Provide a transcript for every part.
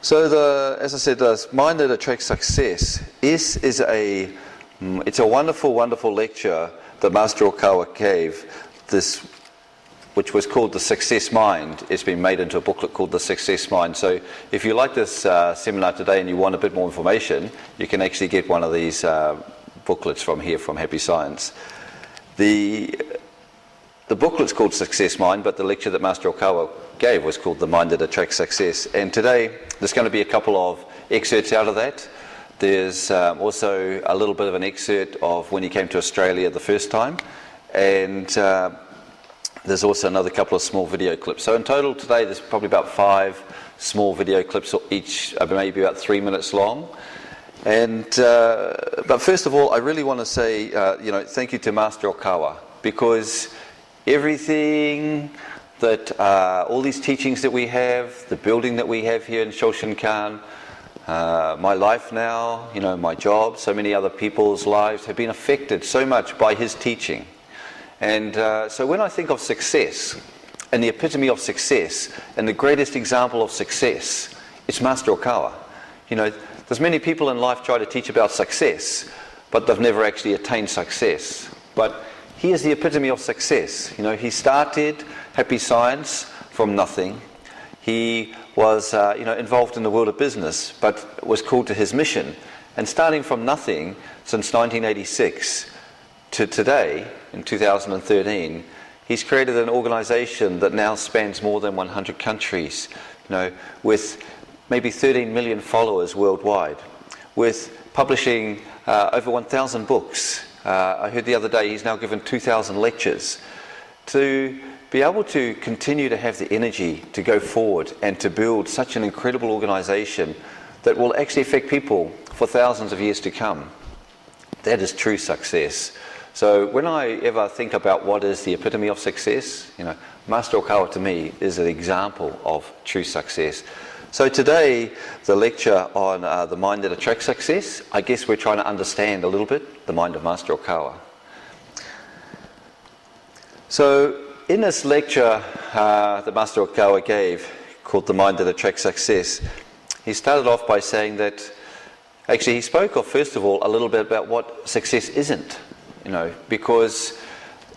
So as I said, the mind that attracts success it's a wonderful, wonderful lecture that Master Okawa gave, which was called The Success Mind. It's been made into a booklet called The Success Mind. So if you like this seminar today and you want a bit more information, you can actually get one of these booklets from here, from Happy Science. The booklet's called Success Mind, but the lecture that Master Okawa gave was called The Mind That Attracts Success. And today, there's going to be a couple of excerpts out of that. There's also a little bit of an excerpt of when he came to Australia the first time. And there's also another couple of small video clips. So in total today, there's probably about 5 small video clips, each maybe about 3 minutes long. And but first of all, I really want to say, thank you to Master Okawa, because everything that, all these teachings that we have, the building that we have here in Shoshinkan, my life now, my job, so many other people's lives have been affected so much by his teaching. And so when I think of success, and the epitome of success, and the greatest example of success, it's Master Okawa. There's many people in life try to teach about success, but they've never actually attained success. But he is the epitome of success. He started Happy Science from nothing. He was involved in the world of business, but was called to his mission. And starting from nothing since 1986 to today, in 2013, he's created an organization that now spans more than 100 countries, with maybe 13 million followers worldwide, with publishing over 1,000 books. I heard the other day he's now given 2,000 lectures. To be able to continue to have the energy to go forward and to build such an incredible organization that will actually affect people for thousands of years to come, that is true success. So when I ever think about what is the epitome of success, Master Okawa to me is an example of true success. So today, the lecture on the mind that attracts success, I guess we're trying to understand a little bit the mind of Master Okawa. So in this lecture that Master Okawa gave, called The Mind That Attracts Success, he started off by saying that, actually he spoke of, first of all, a little bit about what success isn't. Because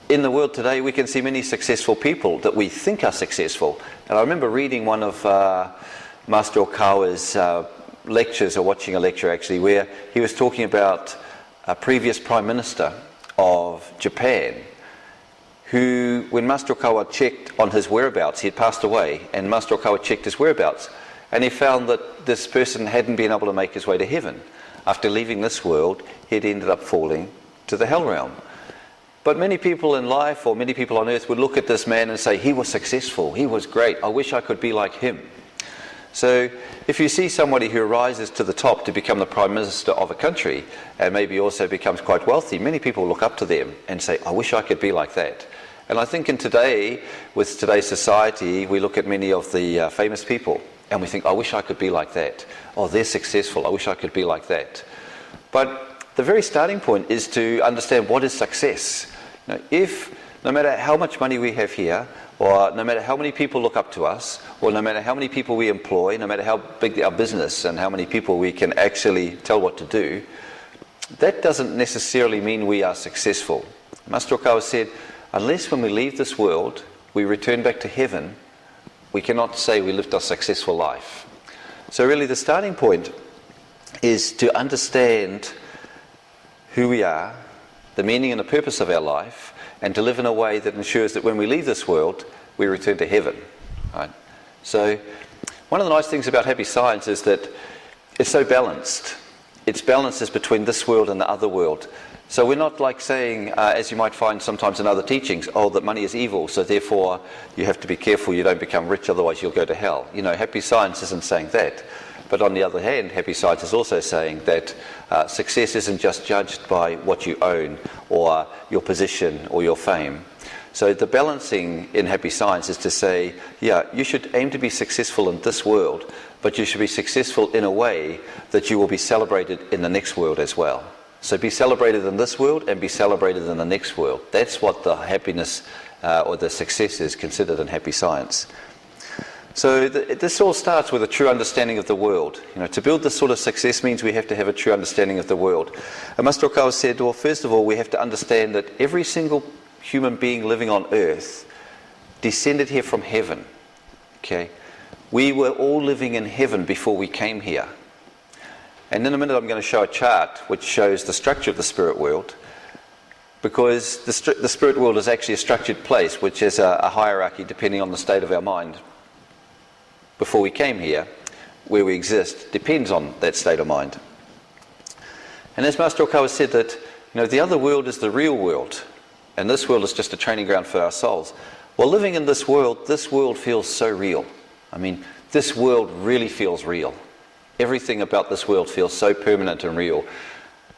in the world today we can see many successful people that we think are successful. And I remember reading one of Master Okawa's lectures, or watching a lecture actually, where he was talking about a previous Prime Minister of Japan, who, when Master Okawa checked on his whereabouts, he had passed away, and Master Okawa checked his whereabouts, and he found that this person hadn't been able to make his way to heaven. After leaving this world, he'd ended up falling to the hell realm. But many people in life, or many people on earth, would look at this man and say, he was successful, he was great, I wish I could be like him. So if you see somebody who rises to the top to become the Prime Minister of a country, and maybe also becomes quite wealthy, many people look up to them and say, I wish I could be like that. And I think with today's society, we look at many of the famous people and we think, I wish I could be like that. Oh, they're successful, I wish I could be like that. But the very starting point is to understand what is success. If no matter how much money we have here, or no matter how many people look up to us, or no matter how many people we employ, no matter how big our business and how many people we can actually tell what to do, that doesn't necessarily mean we are successful. Master Okawa said, unless when we leave this world, we return back to heaven, we cannot say we lived a successful life. So really the starting point is to understand who we are, the meaning and the purpose of our life, and to live in a way that ensures that when we leave this world, we return to heaven. Right? So one of the nice things about Happy Science is that it's so balanced. Its balance is between this world and the other world. So we're not like saying, as you might find sometimes in other teachings, oh, that money is evil, so therefore you have to be careful you don't become rich, otherwise you'll go to hell. Happy Science isn't saying that. But on the other hand, Happy Science is also saying that success isn't just judged by what you own, or your position, or your fame. So the balancing in Happy Science is to say, yeah, you should aim to be successful in this world, but you should be successful in a way that you will be celebrated in the next world as well. So be celebrated in this world and be celebrated in the next world. That's what the happiness or the success is considered in Happy Science. So this all starts with a true understanding of the world. To build this sort of success means we have to have a true understanding of the world. And Master Okawa said, well, first of all, we have to understand that every single human being living on earth descended here from heaven. Okay? We were all living in heaven before we came here. And in a minute I'm going to show a chart which shows the structure of the spirit world, because the spirit world is actually a structured place which has a hierarchy depending on the state of our mind. Before we came here, where we exist depends on that state of mind. And as Master Okawa said that, the other world is the real world, and this world is just a training ground for our souls. Well, living in this world feels so real. I mean, this world really feels real. Everything about this world feels so permanent and real.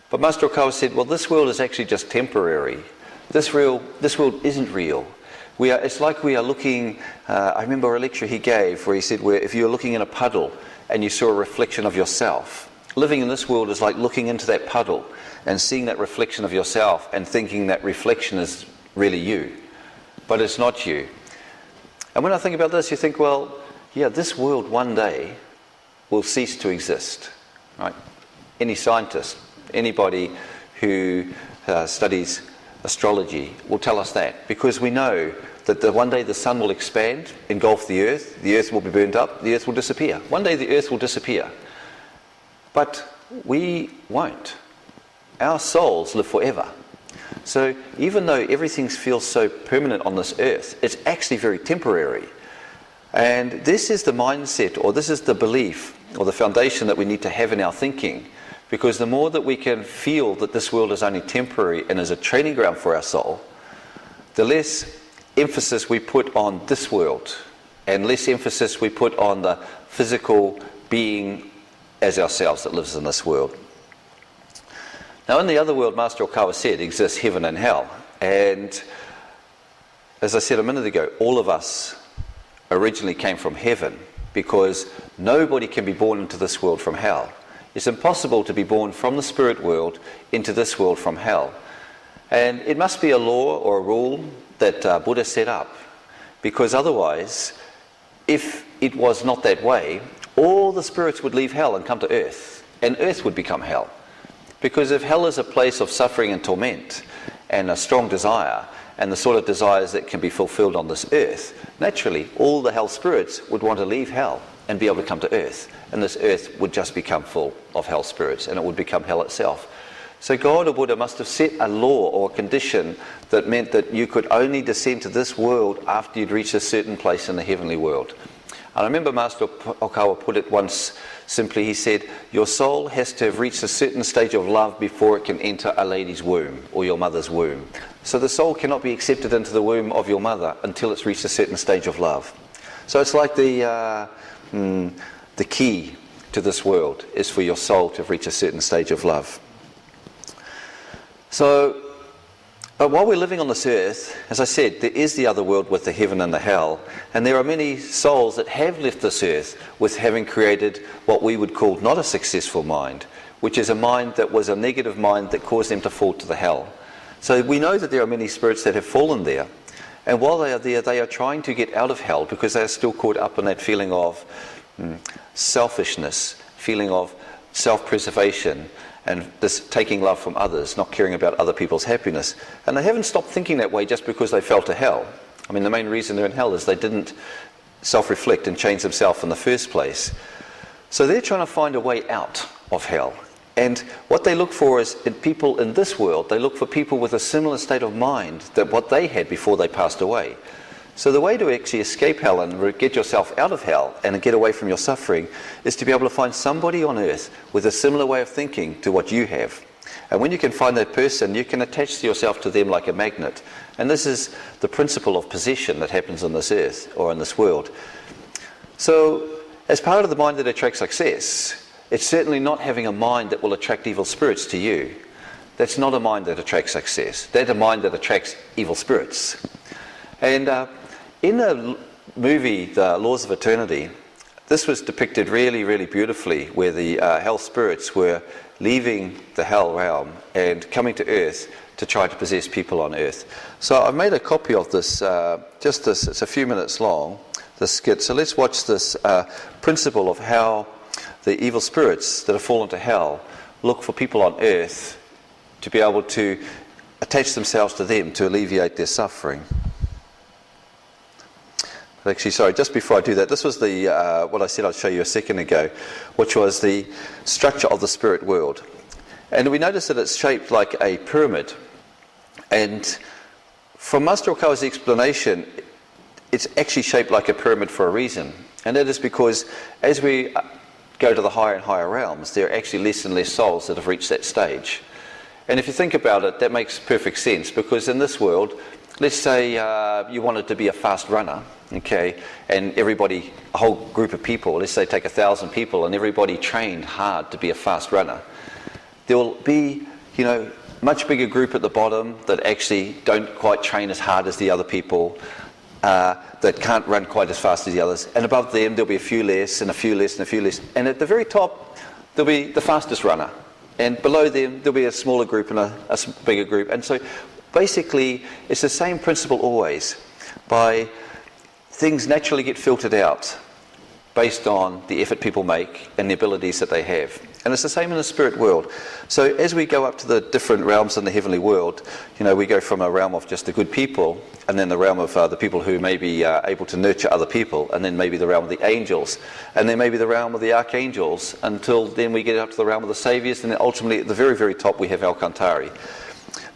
But Master Okawa said, well, this world is actually just temporary. This world isn't real. It's like we are looking, I remember a lecture he gave where he said, if you were looking in a puddle and you saw a reflection of yourself, living in this world is like looking into that puddle and seeing that reflection of yourself and thinking that reflection is really you. But it's not you. And when I think about this, you think, well, yeah, this world one day will cease to exist. Right? Any scientist, anybody who studies astrology will tell us that, because we know that one day the sun will expand, engulf the earth will be burnt up, the earth will disappear. One day the earth will disappear. But we won't. Our souls live forever. So even though everything feels so permanent on this earth, it's actually very temporary. And this is the mindset, or this is the belief, or the foundation that we need to have in our thinking. Because the more that we can feel that this world is only temporary and is a training ground for our soul, the less emphasis we put on this world, and less emphasis we put on the physical being as ourselves that lives in this world. Now in the other world, Master Okawa said, exists heaven and hell. And as I said a minute ago, all of us originally came from heaven, because nobody can be born into this world from hell. It's impossible to be born from the spirit world into this world from hell. And it must be a law or a rule that Buddha set up, because otherwise, if it was not that way, all the spirits would leave hell and come to earth, and earth would become hell. Because if hell is a place of suffering and torment and a strong desire, and the sort of desires that can be fulfilled on this earth, naturally all the hell spirits would want to leave hell and be able to come to earth, and this earth would just become full of hell spirits, and it would become hell itself. So God or Buddha must have set a law or a condition that meant that you could only descend to this world after you'd reached a certain place in the heavenly world. And I remember Master Okawa put it once simply. He said, your soul has to have reached a certain stage of love before it can enter a lady's womb or your mother's womb. So the soul cannot be accepted into the womb of your mother until it's reached a certain stage of love. So it's like the key to this world is for your soul to have reached a certain stage of love. So, but while we're living on this earth, as I said, there is the other world with the heaven and the hell, and there are many souls that have left this earth with having created what we would call not a successful mind, which is a mind that was a negative mind that caused them to fall to the hell. So we know that there are many spirits that have fallen there, and while they are there, they are trying to get out of hell because they are still caught up in that feeling of selfishness, feeling of self-preservation, and this taking love from others, not caring about other people's happiness. And they haven't stopped thinking that way just because they fell to hell. I mean, the main reason they're in hell is they didn't self-reflect and change themselves in the first place. So they're trying to find a way out of hell. And what they look for is in people in this world, they look for people with a similar state of mind that what they had before they passed away. So the way to actually escape hell and get yourself out of hell and get away from your suffering is to be able to find somebody on earth with a similar way of thinking to what you have. And when you can find that person, you can attach yourself to them like a magnet. And this is the principle of possession that happens on this earth or in this world. So as part of the mind that attracts success, it's certainly not having a mind that will attract evil spirits to you. That's not a mind that attracts success. That's a mind that attracts evil spirits. And in the movie, The Laws of Eternity, this was depicted really, really beautifully, where the hell spirits were leaving the hell realm and coming to earth to try to possess people on earth. So I've made a copy of this, it's a few minutes long. skit. So let's watch this principle of how the evil spirits that have fallen to hell look for people on earth to be able to attach themselves to them to alleviate their suffering. Actually, sorry, just before I do that, this was the what I said I'd show you a second ago, which was the structure of the spirit world. And we notice that it's shaped like a pyramid. And from Master Okawa's explanation, it's actually shaped like a pyramid for a reason. And that is because as we go to the higher and higher realms, there are actually less and less souls that have reached that stage. And if you think about it, that makes perfect sense, because in this world, let's say you wanted to be a fast runner, okay, and everybody, a whole group of people, let's say take 1,000 people, and everybody trained hard to be a fast runner. There will be, much bigger group at the bottom that actually don't quite train as hard as the other people, that can't run quite as fast as the others, and above them there'll be a few less, and a few less, and a few less, and at the very top there'll be the fastest runner, and below them there'll be a smaller group and a bigger group. And so basically it's the same principle always. By things naturally get filtered out based on the effort people make and the abilities that they have. And it's the same in the spirit world. So as we go up to the different realms in the heavenly world, we go from a realm of just the good people, and then the realm of the people who may be able to nurture other people, and then maybe the realm of the angels, and then maybe the realm of the archangels, until then we get up to the realm of the saviors, and then ultimately at the very, very top we have Alcantari.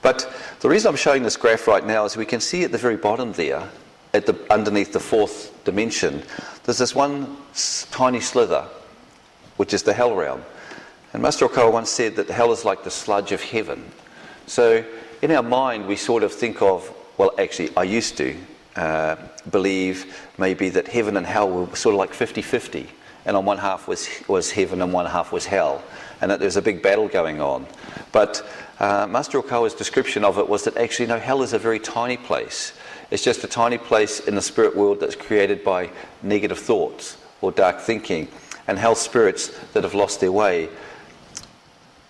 But the reason I'm showing this graph right now is we can see at the very bottom there, underneath the fourth dimension, there's this one tiny slither, which is the hell realm. And Master Okawa once said that hell is like the sludge of heaven. So in our mind we sort of think of, well actually I used to believe maybe that heaven and hell were sort of like 50-50. And on one half was heaven and one half was hell. And that there's a big battle going on. But Master Okawa's description of it was that actually no, hell is a very tiny place. It's just a tiny place in the spirit world that's created by negative thoughts or dark thinking. And hell spirits that have lost their way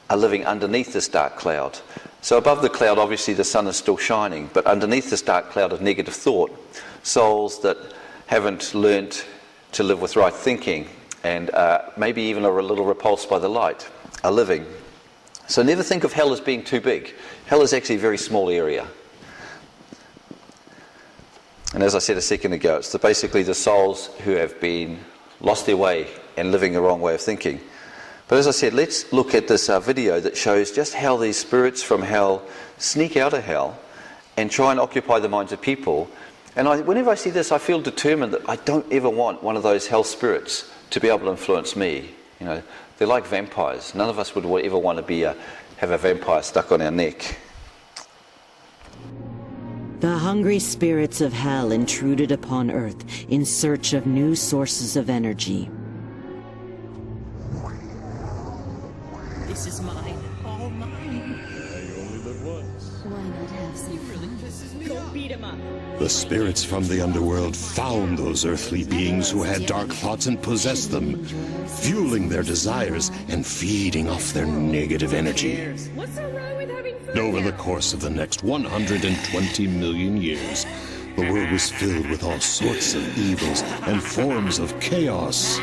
are living underneath this dark cloud. So above the cloud obviously the sun is still shining, but underneath this dark cloud of negative thought, souls that haven't learnt to live with right thinking and maybe even are a little repulsed by the light are living. So never think of hell as being too big. Hell is actually a very small area. And as I said a second ago, it's basically the souls who have been lost their way and living the wrong way of thinking. But as I said, let's look at this video that shows just how these spirits from hell sneak out of hell and try and occupy the minds of people. And whenever I see this, I feel determined that I don't ever want one of those hell spirits to be able to influence me. They're like vampires. None of us would ever want to have a vampire stuck on our neck. The hungry spirits of hell intruded upon Earth in search of new sources of energy. This is mine, all mine. I only live once. Why not have some? He really pisses me off. Go beat him up. The spirits from the underworld found those earthly beings who had dark thoughts and possessed them, fueling their desires and feeding off their negative energy. What's so wrong with having fun? Over the course of the next 120 million years, the world was filled with all sorts of evils and forms of chaos.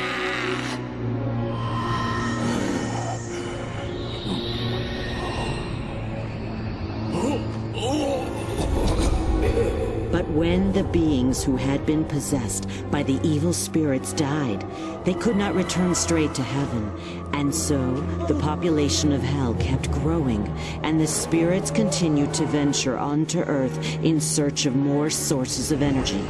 But when the beings who had been possessed by the evil spirits died, they could not return straight to heaven. And so the population of hell kept growing, and the spirits continued to venture onto Earth in search of more sources of energy.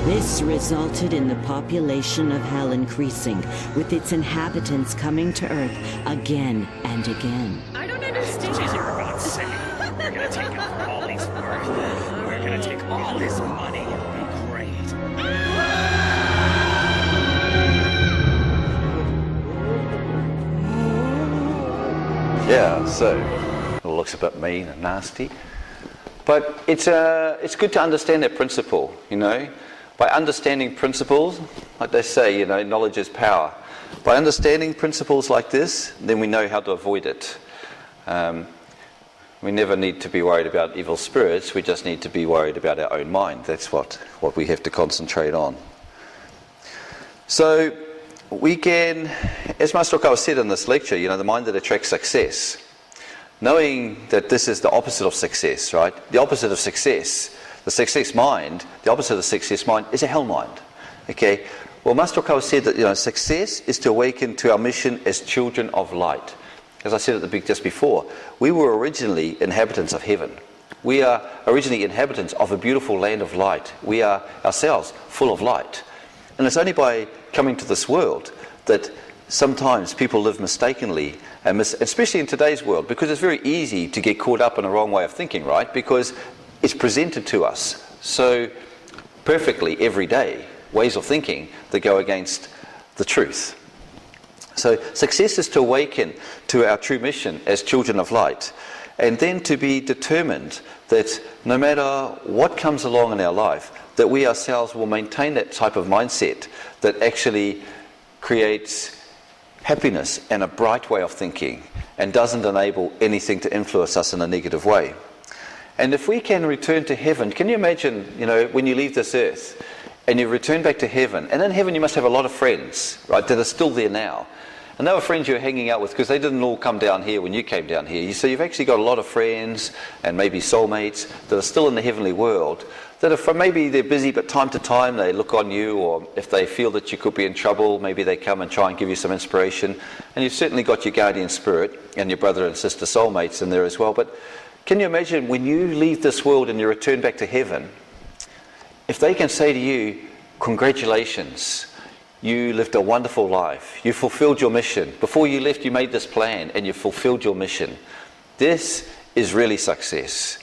This resulted in the population of hell increasing, with its inhabitants coming to Earth again and again. I don't understand. Jeez, you're about to say, we're gonna take all these work. We're gonna take all this money. It'll be great. Yeah, so it looks a bit mean and nasty. But it's good to understand that principle, By understanding principles, like they say, knowledge is power. By understanding principles like this, then we know how to avoid it. We never need to be worried about evil spirits, we just need to be worried about our own mind. That's what we have to concentrate on. So we can, as Master Okawa said in this lecture, the mind that attracts success. Knowing that this is the opposite of success, right? The opposite of success, the success mind, the opposite of success mind is a hell mind. Okay? Well, Master Okawa said that success is to awaken to our mission as children of light. As I said at the big just before, we were originally inhabitants of heaven. We are originally inhabitants of a beautiful land of light. We are ourselves full of light. And it's only by coming to this world that sometimes people live mistakenly, and especially in today's world, because it's very easy to get caught up in a wrong way of thinking, right? Because it's presented to us so perfectly every day, ways of thinking that go against the truth. So success is to awaken to our true mission as children of light, and then to be determined that no matter what comes along in our life, that we ourselves will maintain that type of mindset that actually creates happiness and a bright way of thinking and doesn't enable anything to influence us in a negative way. And if we can return to heaven, can you imagine, when you leave this earth and you return back to heaven, and in heaven you must have a lot of friends, right, that are still there now. And they were friends you were hanging out with because they didn't all come down here when you came down here. So you've actually got a lot of friends and maybe soulmates that are still in the heavenly world, that are maybe they're busy, but time to time they look on you, or if they feel that you could be in trouble, maybe they come and try and give you some inspiration. And you've certainly got your guardian spirit and your brother and sister soulmates in there as well. But can you imagine when you leave this world and you return back to heaven, if they can say to you, congratulations, you lived a wonderful life, you fulfilled your mission. Before you left you made this plan and you fulfilled your mission. This is really success.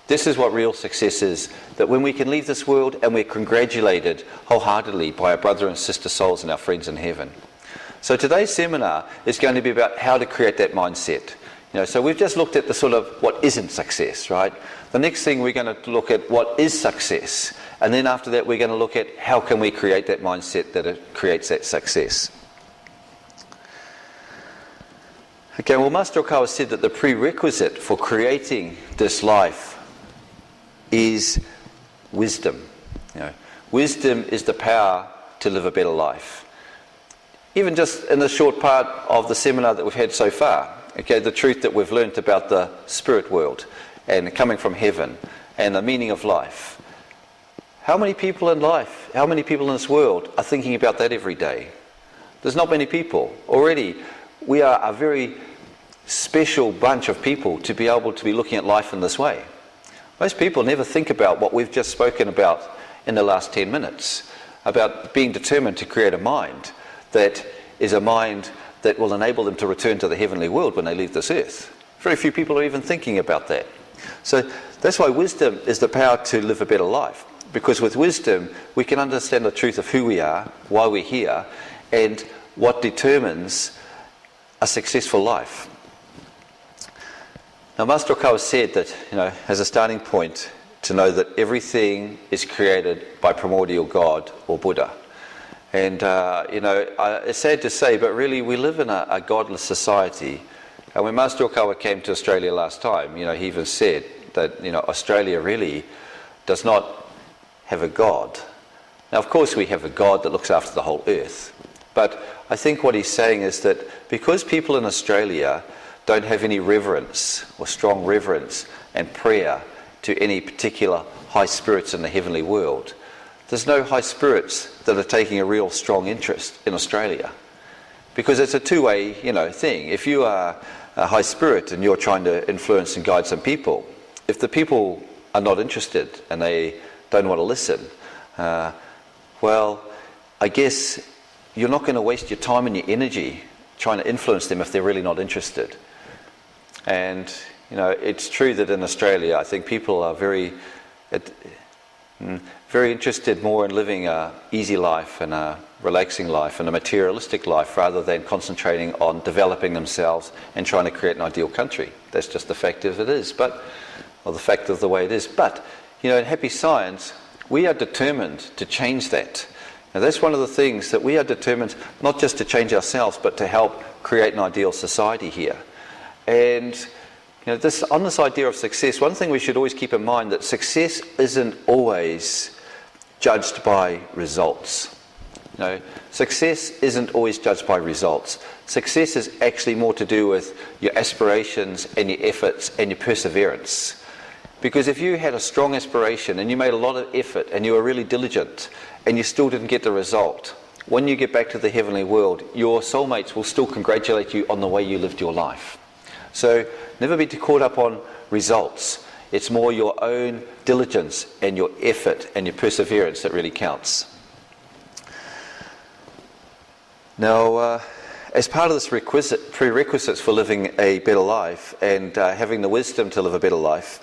This is what real success is, that when we can leave this world and we're congratulated wholeheartedly by our brother and sister souls and our friends in heaven. So today's seminar is going to be about how to create that mindset. So we've just looked at the sort of what isn't success, right? The next thing we're going to look at what is success. And then after that we're going to look at how can we create that mindset that it creates that success. Okay, well, Master Okawa said that the prerequisite for creating this life is wisdom. Wisdom is the power to live a better life. Even just in the short part of the seminar that we've had so far, okay, the truth that we've learnt about the spirit world and coming from heaven and the meaning of life. How many people in life, how many people in this world are thinking about that every day? There's not many people. Already, we are a very special bunch of people to be able to be looking at life in this way. Most people never think about what we've just spoken about in the last 10 minutes, about being determined to create a mind that is a mind that will enable them to return to the heavenly world when they leave this earth. Very few people are even thinking about that. So that's why wisdom is the power to live a better life. Because with wisdom, we can understand the truth of who we are, why we're here, and what determines a successful life. Now, Master Okawa said that, as a starting point, to know that everything is created by primordial God or Buddha. And, it's sad to say, but really we live in a godless society. And when Master Okawa came to Australia last time, he even said that, Australia really does not have a God. Now, of course, we have a God that looks after the whole earth. But I think what he's saying is that because people in Australia don't have any reverence or strong reverence and prayer to any particular high spirits in the heavenly world, there's no high spirits that are taking a real strong interest in Australia. Because it's a two-way, thing. If you are a high spirit and you're trying to influence and guide some people, if the people are not interested and they don't want to listen, well, I guess you're not going to waste your time and your energy trying to influence them if they're really not interested. And, it's true that in Australia, I think people are very interested more in living an easy life and a relaxing life and a materialistic life rather than concentrating on developing themselves and trying to create an ideal country. That's just the fact of it is, or the fact of the way it is. But, in Happy Science, we are determined to change that. Now that's one of the things that we are determined not just to change ourselves, but to help create an ideal society here. And on this idea of success, one thing we should always keep in mind that success isn't always judged by results. Success isn't always judged by results. Success is actually more to do with your aspirations and your efforts and your perseverance. Because if you had a strong aspiration and you made a lot of effort and you were really diligent and you still didn't get the result, when you get back to the heavenly world, your soulmates will still congratulate you on the way you lived your life. So never be too caught up on results. It's more your own diligence and your effort and your perseverance that really counts. Now, as part of this prerequisites for living a better life and having the wisdom to live a better life,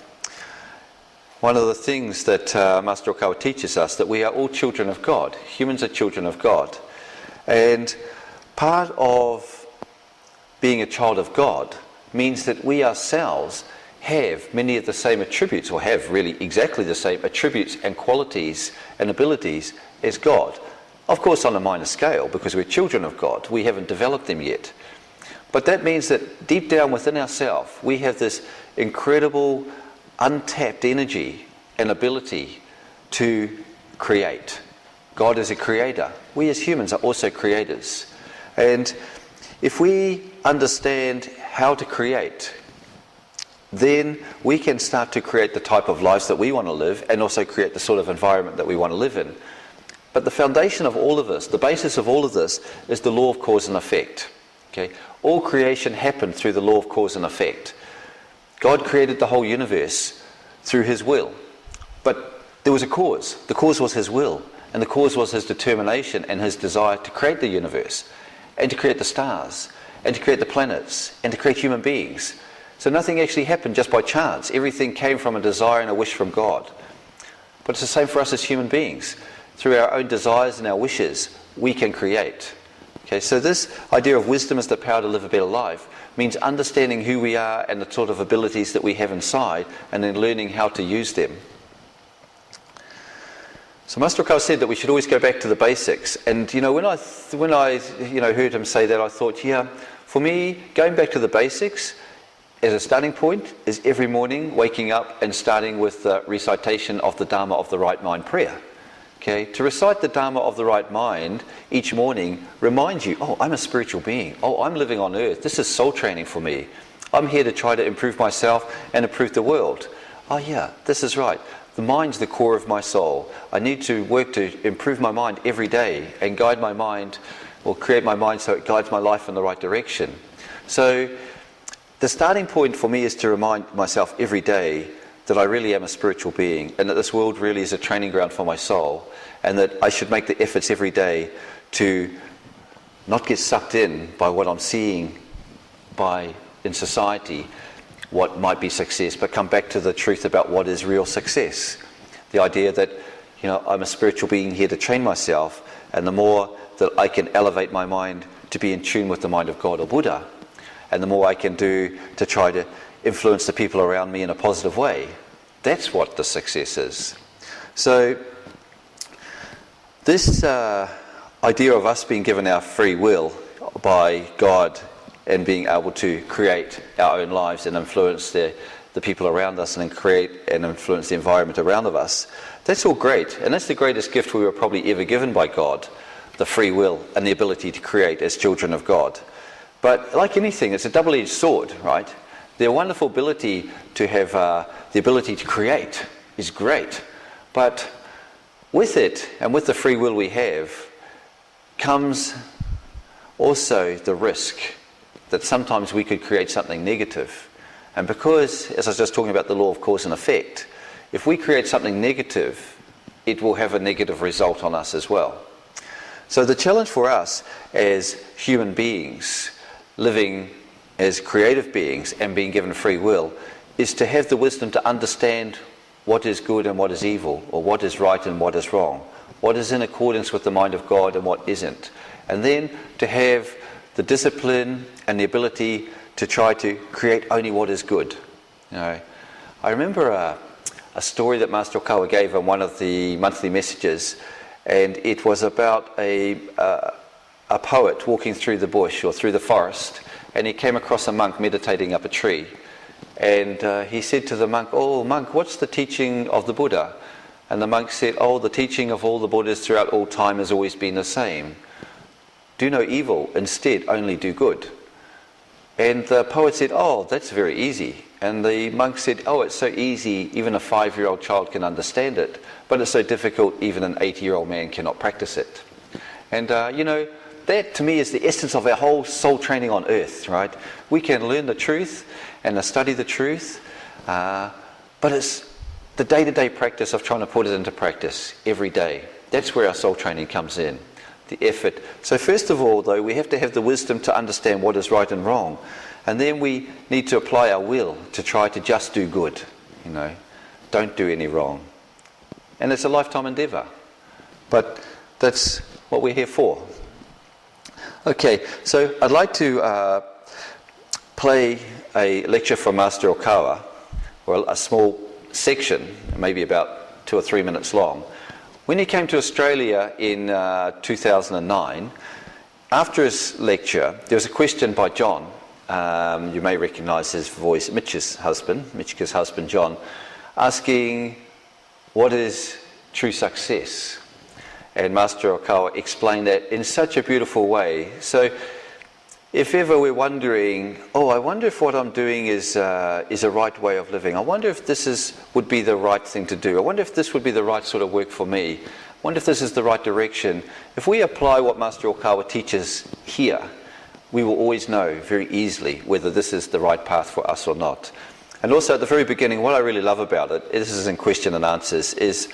one of the things that Master Okawa teaches us, that we are all children of God. Humans are children of God. And part of being a child of God means that we ourselves have many of the same attributes, or have really exactly the same attributes and qualities and abilities as God. Of course on a minor scale, because we're children of God. We haven't developed them yet. But that means that deep down within ourselves, we have this incredible untapped energy and ability to create. God is a creator. We as humans are also creators. And if we understand how to create, then we can start to create the type of lives that we want to live and also create the sort of environment that we want to live in. But the foundation of all of this, the basis of all of this, is the law of cause and effect. Okay? All creation happened through the law of cause and effect. God created the whole universe through his will. But there was a cause. The cause was his will. And the cause was his determination and his desire to create the universe, and to create the stars, and to create the planets, and to create human beings. So nothing actually happened just by chance. Everything came from a desire and a wish from God. But it's the same for us as human beings. Through our own desires and our wishes, we can create. Okay, so this idea of wisdom as the power to live a better life means understanding who we are and the sort of abilities that we have inside, and then learning how to use them. So Master Okawa said that we should always go back to the basics. And when I heard him say that, I thought, yeah, for me, going back to the basics as a starting point is every morning waking up and starting with the recitation of the Dharma of the Right Mind prayer. Okay, to recite the Dharma of the Right Mind each morning reminds you, oh, I'm a spiritual being. Oh, I'm living on earth. This is soul training for me. I'm here to try to improve myself and improve the world. Oh yeah, this is right. The mind's the core of my soul. I need to work to improve my mind every day and guide my mind, or create my mind so it guides my life in the right direction. So the starting point for me is to remind myself every day that I really am a spiritual being, and that this world really is a training ground for my soul, and that I should make the efforts every day to not get sucked in by what I'm seeing in society, what might be success, but come back to the truth about what is real success. The idea that I'm a spiritual being here to train myself, and the more that I can elevate my mind to be in tune with the mind of God or Buddha, and the more I can do to try to influence the people around me in a positive way, that's what the success is. So this idea of us being given our free will by God and being able to create our own lives and influence the people around us, and then create and influence the environment around us, that's all great. And that's the greatest gift we were probably ever given by God, the free will and the ability to create as children of God. But like anything, it's a double-edged sword, right? The wonderful ability to have the ability to create is great. But with it, and with the free will we have, comes also the risk that sometimes we could create something negative. And because, as I was just talking about the law of cause and effect, if we create something negative, it will have a negative result on us as well. So the challenge for us as human beings, living as creative beings and being given free will, is to have the wisdom to understand what is good and what is evil, or what is right and what is wrong, what is in accordance with the mind of God and what isn't. And then to have the discipline and the ability to try to create only what is good. I remember a story that Master Okawa gave on one of the monthly messages, and it was about a poet walking through the bush or through the forest, and he came across a monk meditating up a tree. And he said to the monk, "Oh, monk, what's the teaching of the Buddha?" And the monk said, "Oh, the teaching of all the Buddhas throughout all time has always been the same. Do no evil, instead only do good." And the poet said, "Oh, that's very easy." And the monk said, "Oh, it's so easy, even a 5-year-old child can understand it, but it's so difficult, even an 80-year-old man cannot practice it." And, that to me is the essence of our whole soul training on earth, right? We can learn the truth and study the truth, but it's the day-to-day practice of trying to put it into practice every day. That's where our soul training comes in, the effort. So first of all, though, we have to have the wisdom to understand what is right and wrong. And then we need to apply our will to try to just do good, don't do any wrong. And it's a lifetime endeavour. But that's what we're here for. Okay, so I'd like to play a lecture from Master Okawa, or a small section, maybe about 2 or 3 minutes long. When he came to Australia in 2009, after his lecture, there was a question by John. You may recognise his voice, Mitch's husband, John, asking, "What is true success?" And Master Okawa explained that in such a beautiful way. So if ever we're wondering, I wonder if what I'm doing is a right way of living. I wonder if this would be the right thing to do. I wonder if this would be the right sort of work for me. I wonder if this is the right direction. If we apply what Master Okawa teaches here, we will always know very easily whether this is the right path for us or not. And also at the very beginning, what I really love about it, this is in question and answers, is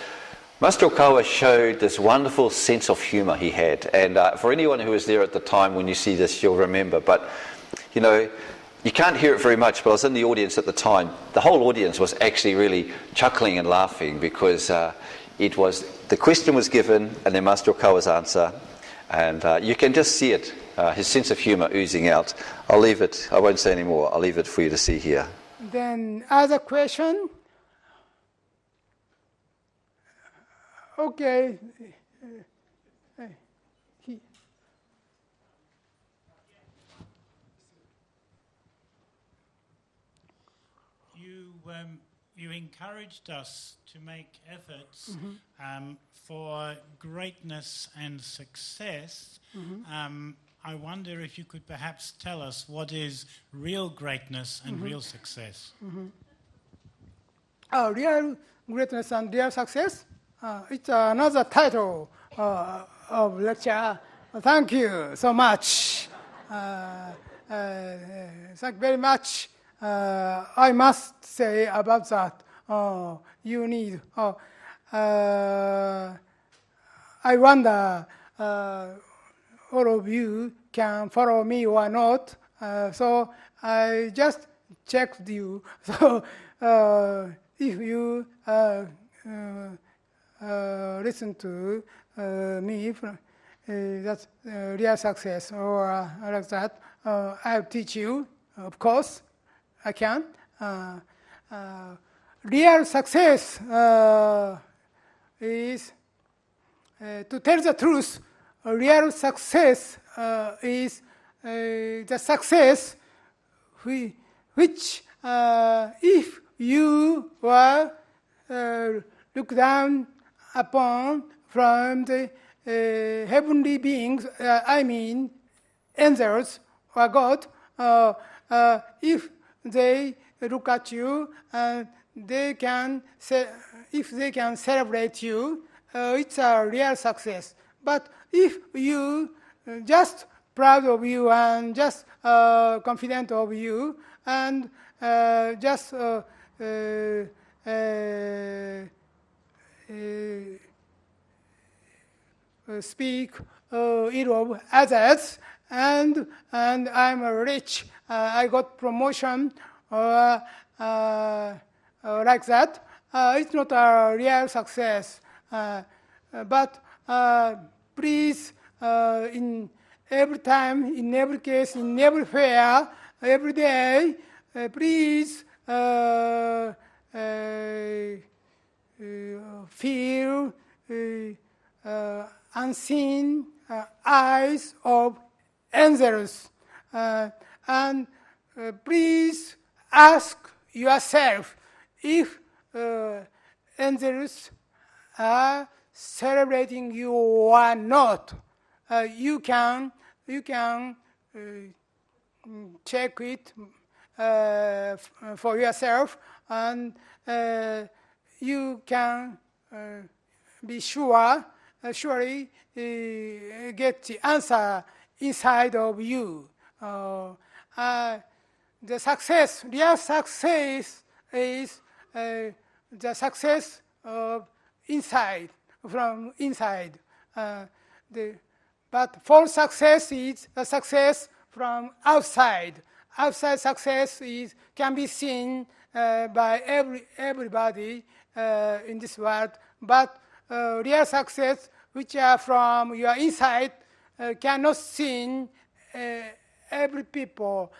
Master Okawa showed this wonderful sense of humour he had. And for anyone who was there at the time, when you see this, you'll remember. But, you can't hear it very much, but I was in the audience at the time. The whole audience was actually really chuckling and laughing because the question was given and then Master Okawa's answer. And you can just see it, his sense of humour oozing out. I won't say any more. I'll leave it for you to see here. Then other question? Okay. You encouraged us to make efforts for greatness and success. I wonder if you could perhaps tell us what is real greatness and real success. Real greatness and real success? It's another title of lecture. Thank you so much. Thank you very much. I must say about that. You need. I wonder all of you can follow me or not. So I just checked you. So if you listen to me, that's real success or like that. I'll teach you, of course. I can. Real success is, to tell the truth, real success is the success which if you were looked down upon from the heavenly beings, angels or God, if they look at you and if they can celebrate you, it's a real success. But if you just proud of you and just confident of you and just speak ill of others, and I'm rich, I got promotion, like that, it's not a real success. But please, in every time, in every case, in every fair, every day, please feel unseen eyes of angels. And please ask yourself if angels are celebrating you or not. You can check it for yourself, and you can be surely get the answer inside of you. The success, real success, is the success of inside, from inside. But false success is a success from outside. Outside success can be seen by everybody in this world, but real success, which are from your inside, cannot seen every people.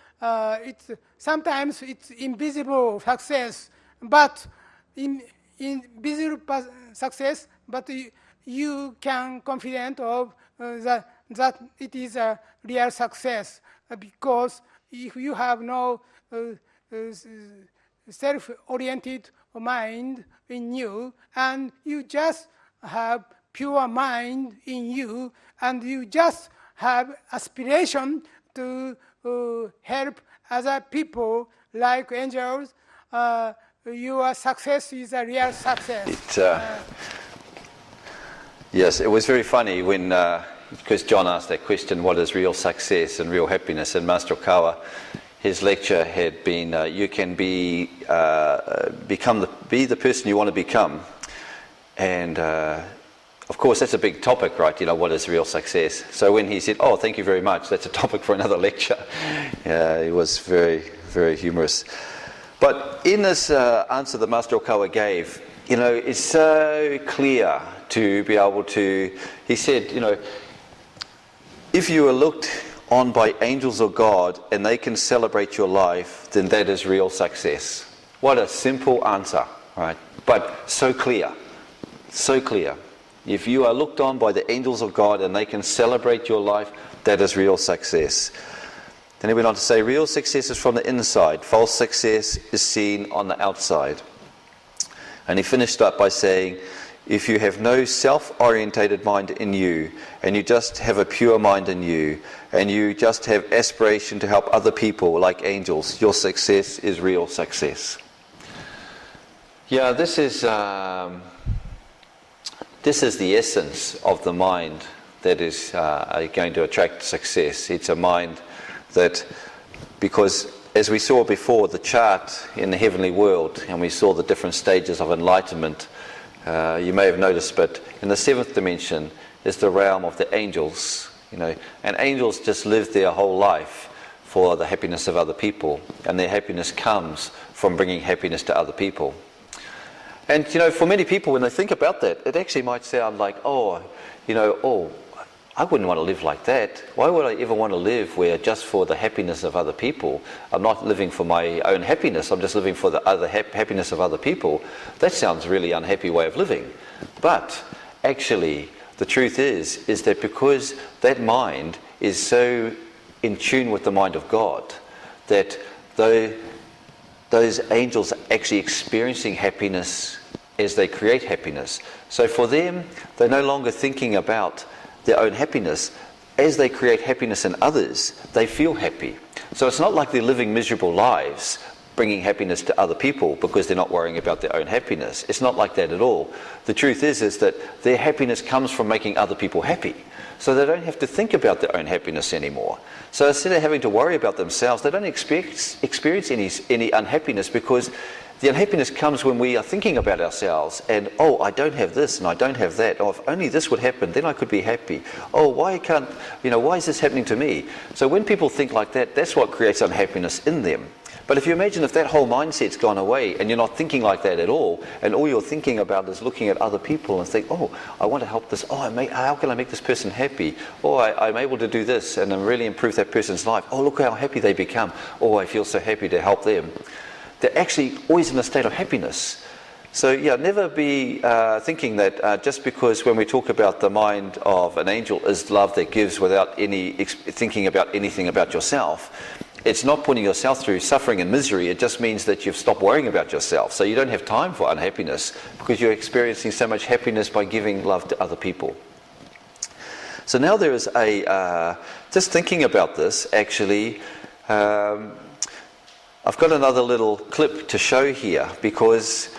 Sometimes it's invisible success, but invisible success, but you can confident of that it is a real success, because if you have no self-oriented mind in you, and you just have pure mind in you, and you just have aspiration to help other people like angels, your success is a real success. Yes, it was very funny when, because John asked that question, what is real success and real happiness? And Master Okawa, his lecture had been, you can be the person you want to become. And of course, that's a big topic, right? You know, what is real success? So when he said, oh, thank you very much, that's a topic for another lecture. It was very, very humorous. But in this answer that Master Okawa gave, you know, it's so clear to be able to, he said, you know, if you are looked on by angels of God and they can celebrate your life, then that is real success. What a simple answer, right? But so clear, so clear. If you are looked on by the angels of God and they can celebrate your life, that is real success. Then he went on to say, real success is from the inside. False success is seen on the outside. And he finished up by saying, if you have no self-orientated mind in you, and you just have a pure mind in you, and you just have aspiration to help other people like angels, your success is real success. Yeah, this is the essence of the mind that is going to attract success. It's a mind that, because as we saw before, the chart in the heavenly world, and we saw the different stages of enlightenment, you may have noticed, but in the seventh dimension is the realm of the angels, you know, and angels just live their whole life for the happiness of other people, and their happiness comes from bringing happiness to other people. And, you know, for many people, when they think about that, it actually might sound like, oh, you know, oh, I wouldn't want to live like that. Why would I ever want to live where just for the happiness of other people? I'm not living for my own happiness. I'm just living for the other happiness of other people. That sounds a really unhappy way of living. But actually, the truth is that because that mind is so in tune with the mind of God, that those angels are actually experiencing happiness as they create happiness. So for them, they're no longer thinking about their own happiness. As they create happiness in others, they feel happy. So it's not like they're living miserable lives, bringing happiness to other people because they're not worrying about their own happiness. It's not like that at all. The truth is that their happiness comes from making other people happy. So they don't have to think about their own happiness anymore. So instead of having to worry about themselves, they don't experience any unhappiness, because the unhappiness comes when we are thinking about ourselves and, oh, I don't have this and I don't have that. Oh, if only this would happen, then I could be happy. Oh, why is this happening to me? So when people think like that, that's what creates unhappiness in them. But if you imagine if that whole mindset's gone away and you're not thinking like that at all, and all you're thinking about is looking at other people and think, oh, I want to help this. Oh, how can I make this person happy? Oh, I'm able to do this and really improve that person's life. Oh, look how happy they become. Oh, I feel so happy to help them. They're actually always in a state of happiness. So yeah, never be thinking that just because when we talk about the mind of an angel is love that gives without any thinking about anything about yourself, it's not putting yourself through suffering and misery. It just means that you've stopped worrying about yourself. So you don't have time for unhappiness because you're experiencing so much happiness by giving love to other people. So now there is just thinking about this, actually, I've got another little clip to show here because,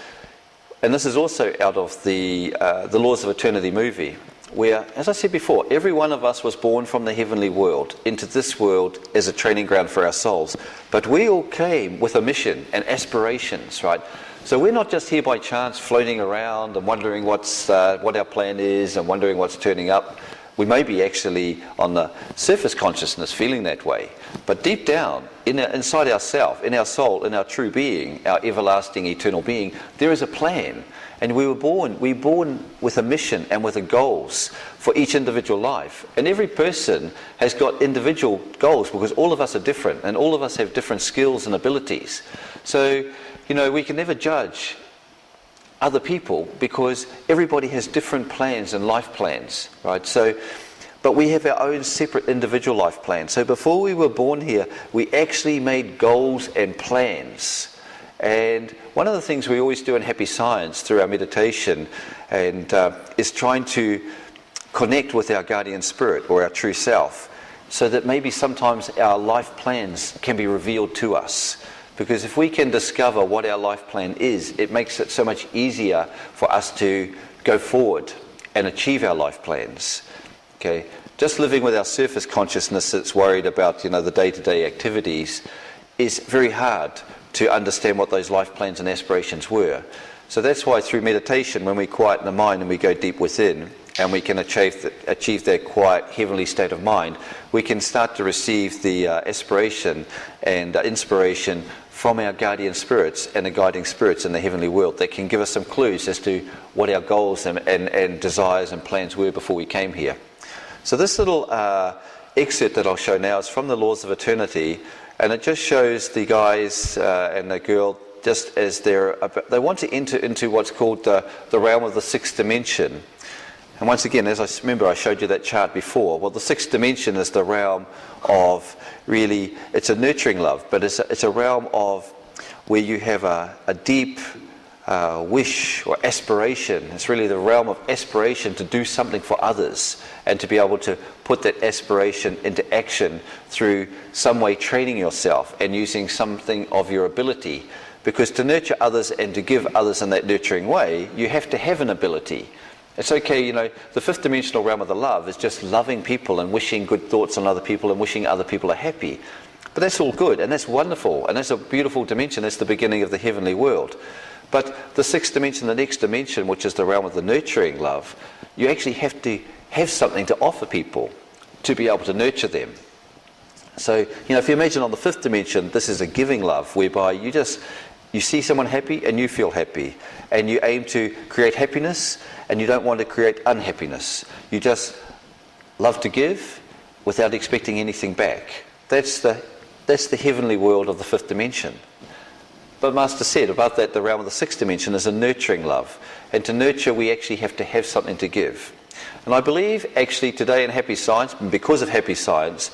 and this is also out of the Laws of Eternity movie, where, as I said before, every one of us was born from the heavenly world into this world as a training ground for our souls. But we all came with a mission and aspirations, right? So we're not just here by chance floating around and wondering what our plan is and wondering what's turning up. We may be actually on the surface consciousness feeling that way. But deep down, inside ourselves, in our soul, in our true being, our everlasting eternal being, there is a plan. And we were born with a mission and with you for each individual life. And every person has got individual goals because all of us are different and all of us have different skills and abilities. So, we can never judge other people because everybody has different plans and life plans, right? So, but we have our own separate individual life plans. So before we were born here, we actually made goals and plans. And one of the things we always do in Happy Science through our meditation and is trying to connect with our guardian spirit or our true self so that maybe sometimes our life plans can be revealed to us. Because if we can discover what our life plan is, it makes it so much easier for us to go forward and achieve our life plans. Okay, just living with our surface consciousness that's worried about, the day-to-day activities is very hard to understand what those life plans and aspirations were. So that's why through meditation, when we quieten the mind and we go deep within, and we can achieve that quiet, heavenly state of mind, we can start to receive the aspiration and inspiration from our guardian spirits and the guiding spirits in the heavenly world that can give us some clues as to what our goals and desires and plans were before we came here. So this little excerpt that I'll show now is from the Laws of Eternity, and it just shows the guys and the girl just as they want to enter into what's called the realm of the sixth dimension. And once again, as I remember, I showed you that chart before. Well, the sixth dimension is the realm of really, it's a nurturing love, but it's a realm of where you have a deep wish or aspiration. It's really the realm of aspiration to do something for others and to be able to put that aspiration into action through some way training yourself and using something of your ability. Because to nurture others and to give others in that nurturing way, you have to have an ability. It's okay, the fifth dimensional realm of the love is just loving people and wishing good thoughts on other people and wishing other people are happy. But that's all good and that's wonderful and that's a beautiful dimension. That's the beginning of the heavenly world. But the sixth dimension, the next dimension, which is the realm of the nurturing love, you actually have to have something to offer people to be able to nurture them. So, if you imagine on the fifth dimension, this is a giving love whereby you see someone happy and you feel happy and you aim to create happiness and you don't want to create unhappiness. You just love to give without expecting anything back. That's the heavenly world of the fifth dimension. But Master said about that, the realm of the sixth dimension is a nurturing love. And to nurture, we actually have to have something to give. And I believe actually today in Happy Science, because of Happy Science,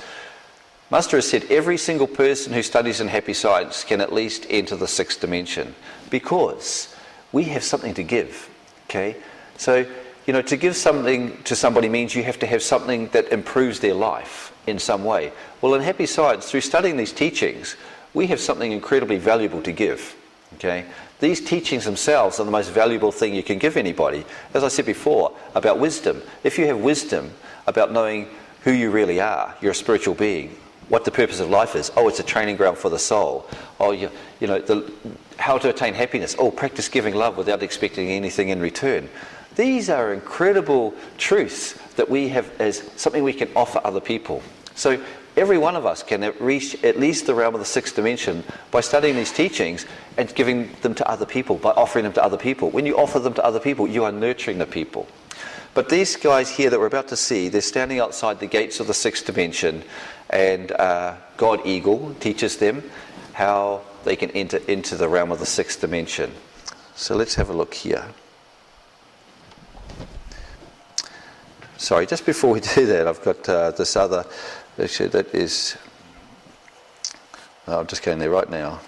Master has said every single person who studies in Happy Science can at least enter the sixth dimension because we have something to give. Okay? So, to give something to somebody means you have to have something that improves their life in some way. Well, in Happy Science, through studying these teachings, we have something incredibly valuable to give. Okay? These teachings themselves are the most valuable thing you can give anybody. As I said before, about wisdom. If you have wisdom about knowing who you really are, you're a spiritual being, what the purpose of life is. Oh, it's a training ground for the soul. Oh, how to attain happiness. Oh, practice giving love without expecting anything in return. These are incredible truths that we have as something we can offer other people. So every one of us can reach at least the realm of the sixth dimension by studying these teachings and giving them to other people, by offering them to other people. When you offer them to other people, you are nurturing the people. But these guys here that we're about to see, they're standing outside the gates of the sixth dimension, and God Eagle teaches them how they can enter into the realm of the sixth dimension. So let's have a look here. Sorry, just before we do that, I've got this other lecture that is... I'm just going there right now.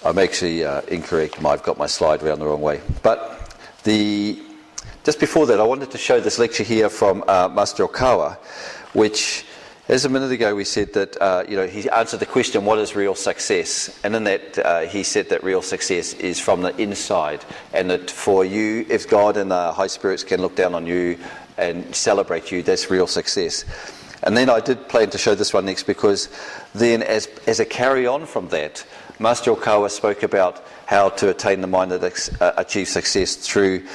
I'm actually incorrect. I've got my slide around the wrong way. But just before that, I wanted to show this lecture here from Master Okawa, which, as a minute ago, we said that he answered the question, what is real success? And in that, he said that real success is from the inside, and that for you, if God and the high spirits can look down on you and celebrate you, that's real success. And then I did plan to show this one next, because then as a carry on from that, Master Okawa spoke about how to attain the mind that achieves success through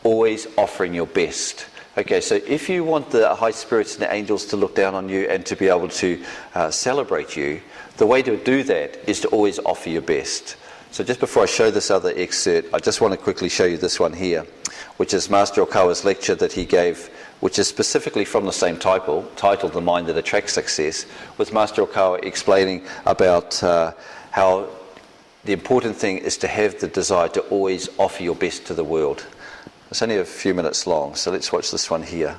always offering your best. Okay, so if you want the high spirits and the angels to look down on you and to be able to celebrate you, the way to do that is to always offer your best. So just before I show this other excerpt, I just want to quickly show you this one here, which is Master Okawa's lecture that he gave, which is specifically from the same title, titled The Mind That Attracts Success, with Master Okawa explaining about how the important thing is to have the desire to always offer your best to the world. It's only a few minutes long, so let's watch this one here.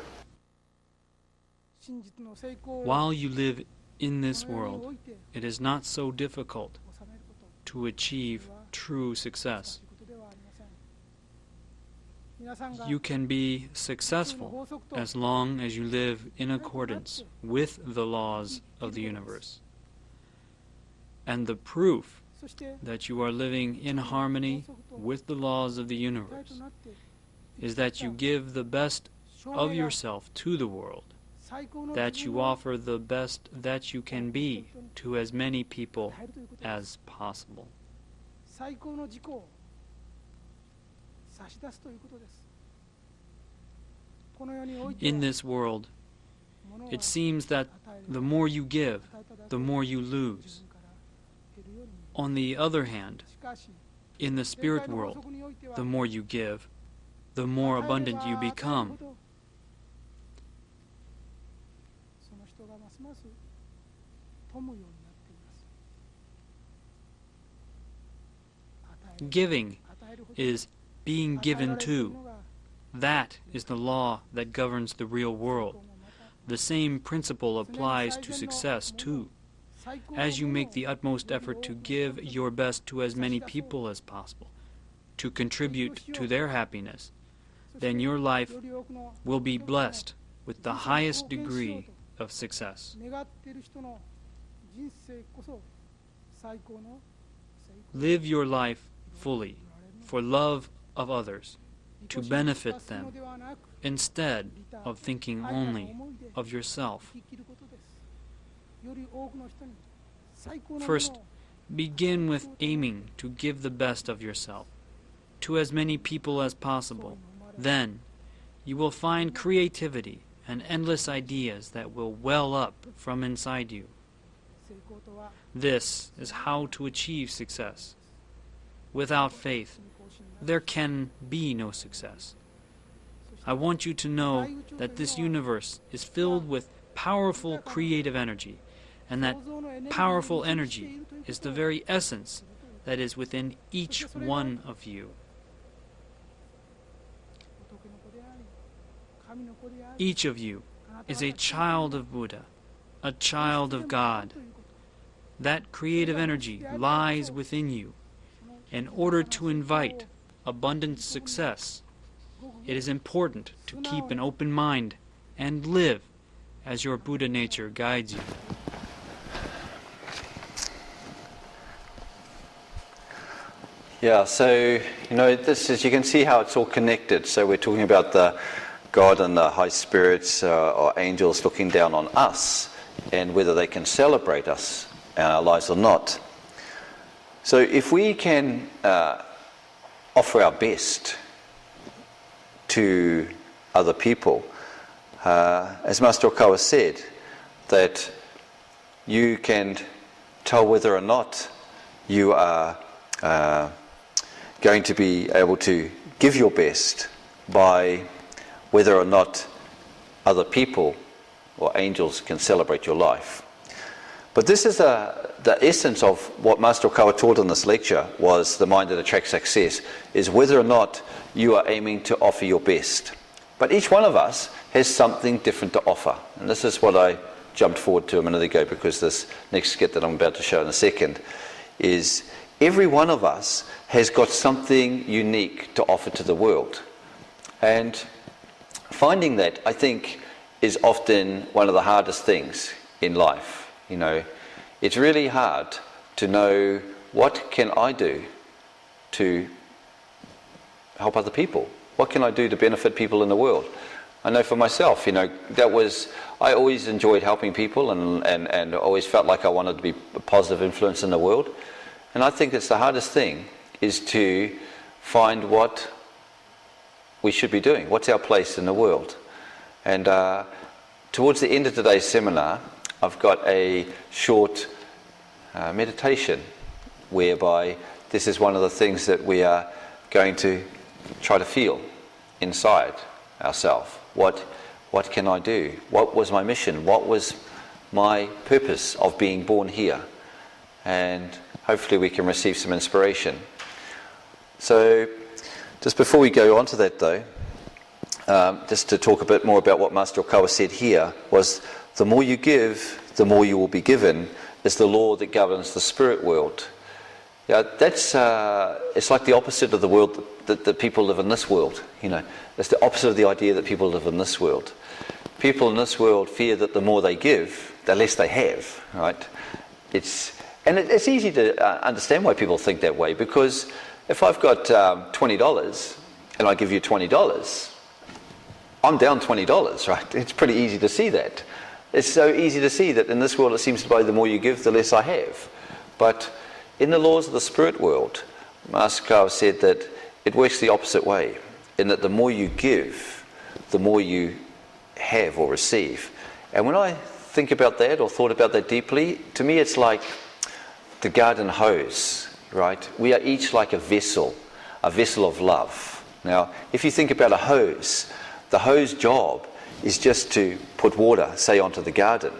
While you live in this world, it is not so difficult to achieve true success. You can be successful as long as you live in accordance with the laws of the universe. And the proof that you are living in harmony with the laws of the universe is that you give the best of yourself to the world, that you offer the best that you can be to as many people as possible. In this world, it seems that the more you give, the more you lose. On the other hand, in the spirit world, the more you give, the more abundant you become. Giving is being given to. That is the law that governs the real world. The same principle applies to success too. As you make the utmost effort to give your best to as many people as possible, to contribute to their happiness, then your life will be blessed with the highest degree of success. Live your life fully for love of others, to benefit them, instead of thinking only of yourself. First, begin with aiming to give the best of yourself to as many people as possible. Then, you will find creativity and endless ideas that will well up from inside you. This is how to achieve success. Without faith, there can be no success. I want you to know that this universe is filled with powerful creative energy, and that powerful energy is the very essence that is within each one of you. Each of you is a child of Buddha, a child of God. That creative energy lies within you. In order to invite abundant success, it is important to keep an open mind and live as your Buddha nature guides you. Yeah, so, this is, you can see how it's all connected. So we're talking about the God and the high spirits or angels looking down on us and whether they can celebrate us in our lives or not. So if we can offer our best to other people, as Master Okawa said, that you can tell whether or not you are going to be able to give your best by whether or not other people or angels can celebrate your life. But this is the essence of what Master Okawa taught in this lecture, was the mind that attracts success, is whether or not you are aiming to offer your best. But each one of us has something different to offer. And this is what I jumped forward to a minute ago, because this next skit that I'm about to show in a second is every one of us has got something unique to offer to the world. And finding that, I think, is often one of the hardest things in life. You know, it's really hard to know, what can I do to help other people? What can I do to benefit people in the world? I know for myself, you know, I always enjoyed helping people and always felt like I wanted to be a positive influence in the world. And I think it's the hardest thing is to find what we should be doing. What's our place in the world? And towards the end of today's seminar, I've got a short meditation whereby this is one of the things that we are going to try to feel inside ourselves. What can I do? What was my mission? What was my purpose of being born here? And hopefully we can receive some inspiration. So just before we go on to that though, just to talk a bit more about what Master Okawa said here, was the more you give, the more you will be given, is the law that governs the spirit world. Yeah, that's it's like the opposite of the world that people live in this world. You know, it's the opposite of the idea that people live in this world. People in this world fear that the more they give, the less they have. Right? It's easy to understand why people think that way, because if I've got $20 and I give you $20, I'm down $20. Right? It's pretty easy to see that. It's so easy to see that in this world it seems to be the more you give, the less I have. But in the laws of the spirit world, Master Okawa said that it works the opposite way, in that the more you give, the more you have or receive. And when I think about that, or thought about that deeply, to me it's like the garden hose, right? We are each like a vessel of love. Now, if you think about a hose, the hose job is just to put water, say, onto the garden.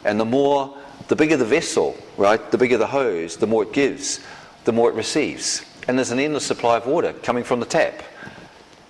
And the bigger the vessel, right, the bigger the hose, the more it gives, the more it receives. And there's an endless supply of water coming from the tap.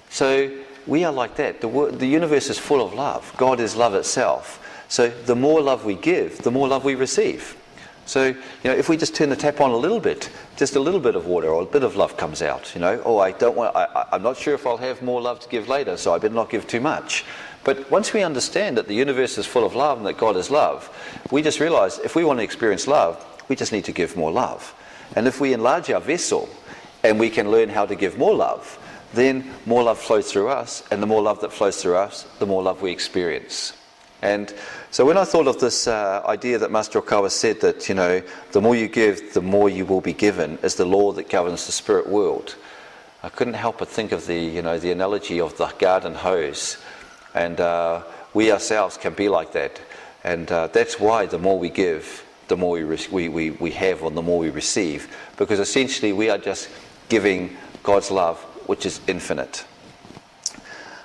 So we are like that. The universe is full of love. God is love itself. So the more love we give, the more love we receive. So, you know, if we just turn the tap on a little bit, just a little bit of water or a bit of love comes out, you know. Oh, I'm not sure if I'll have more love to give later, so I better not give too much. But once we understand that the universe is full of love and that God is love, we just realize if we want to experience love, we just need to give more love. And if we enlarge our vessel and we can learn how to give more love, then more love flows through us, and the more love that flows through us, the more love we experience. And so when I thought of this idea that Master Okawa said that, you know, the more you give, the more you will be given, is the law that governs the spirit world, I couldn't help but think of the analogy of the garden hose. And we ourselves can be like that. And that's why the more we give, the more we have, or the more we receive. Because essentially we are just giving God's love, which is infinite.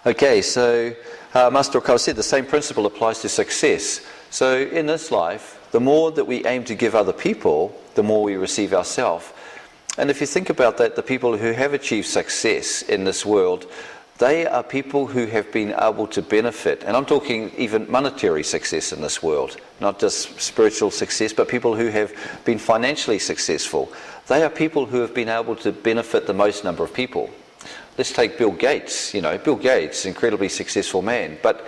Okay, so Master Okawa said the same principle applies to success. So in this life, the more that we aim to give other people, the more we receive ourselves. And if you think about that, the people who have achieved success in this world, they are people who have been able to benefit, and I'm talking even monetary success in this world, not just spiritual success, but people who have been financially successful. They are people who have been able to benefit the most number of people. Let's take Bill Gates. You know, Bill Gates, incredibly successful man, but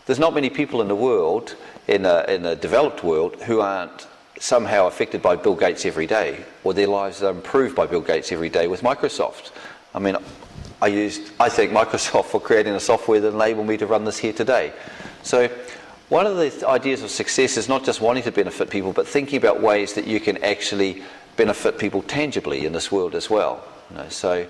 there's not many people in the world, in a developed world, who aren't somehow affected by Bill Gates every day, or their lives are improved by Bill Gates every day with Microsoft. I mean, I thank Microsoft for creating a software that enabled me to run this here today. So one of the ideas of success is not just wanting to benefit people, but thinking about ways that you can actually benefit people tangibly in this world as well. You know, so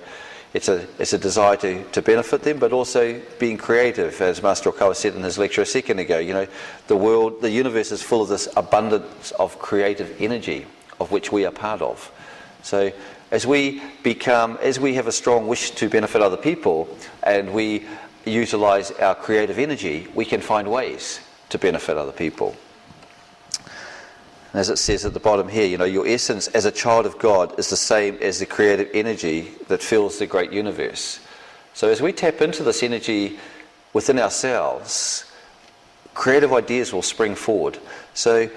it's a desire to benefit them, but also being creative, as Master Okawa said in his lecture a second ago. You know, the universe is full of this abundance of creative energy, of which we are part of. So as we have a strong wish to benefit other people, and we utilize our creative energy, we can find ways to benefit other people. And as it says at the bottom here, your essence as a child of God is the same as the creative energy that fills the great universe. So as we tap into this energy within ourselves, creative ideas will spring forward. So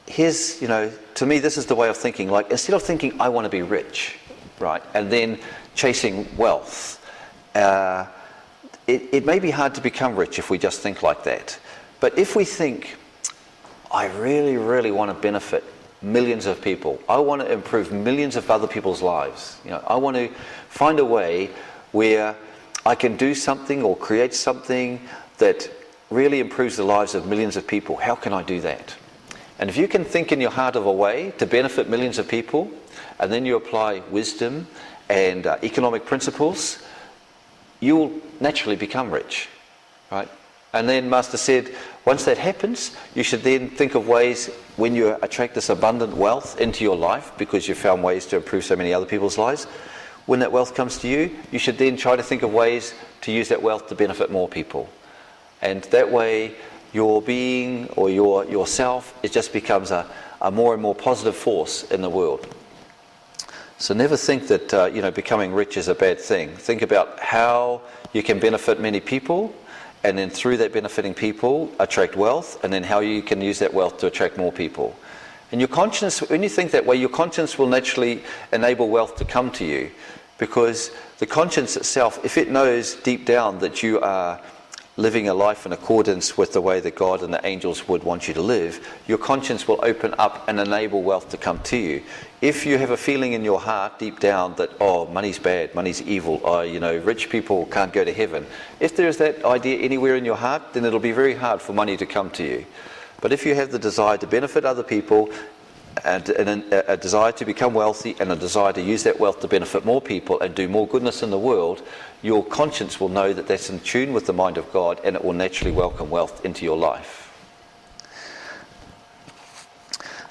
here's, to me, this is the way of thinking. Like, instead of thinking, I want to be rich, right, and then chasing wealth, it may be hard to become rich if we just think like that. But if we think, I really, really want to benefit millions of people. I want to improve millions of other people's lives. I want to find a way where I can do something or create something that really improves the lives of millions of people. How can I do that? And if you can think in your heart of a way to benefit millions of people, and then you apply wisdom and economic principles, you will naturally become rich, right? And then Master said, once that happens, you should then think of ways when you attract this abundant wealth into your life, because you've found ways to improve so many other people's lives. When that wealth comes to you, you should then try to think of ways to use that wealth to benefit more people. And that way, your being or yourself, it just becomes a more and more positive force in the world. So never think that becoming rich is a bad thing. Think about how you can benefit many people, and then through that benefiting people, attract wealth, and then how you can use that wealth to attract more people. And your conscience, when you think that way, your conscience will naturally enable wealth to come to you, because the conscience itself, if it knows deep down that you are living a life in accordance with the way that God and the angels would want you to live, your conscience will open up and enable wealth to come to you. If you have a feeling in your heart deep down that, money's bad, money's evil, rich people can't go to heaven, if there is that idea anywhere in your heart, then it'll be very hard for money to come to you. But if you have the desire to benefit other people, and a desire to become wealthy, and a desire to use that wealth to benefit more people and do more goodness in the world, your conscience will know that that's in tune with the mind of God, and it will naturally welcome wealth into your life.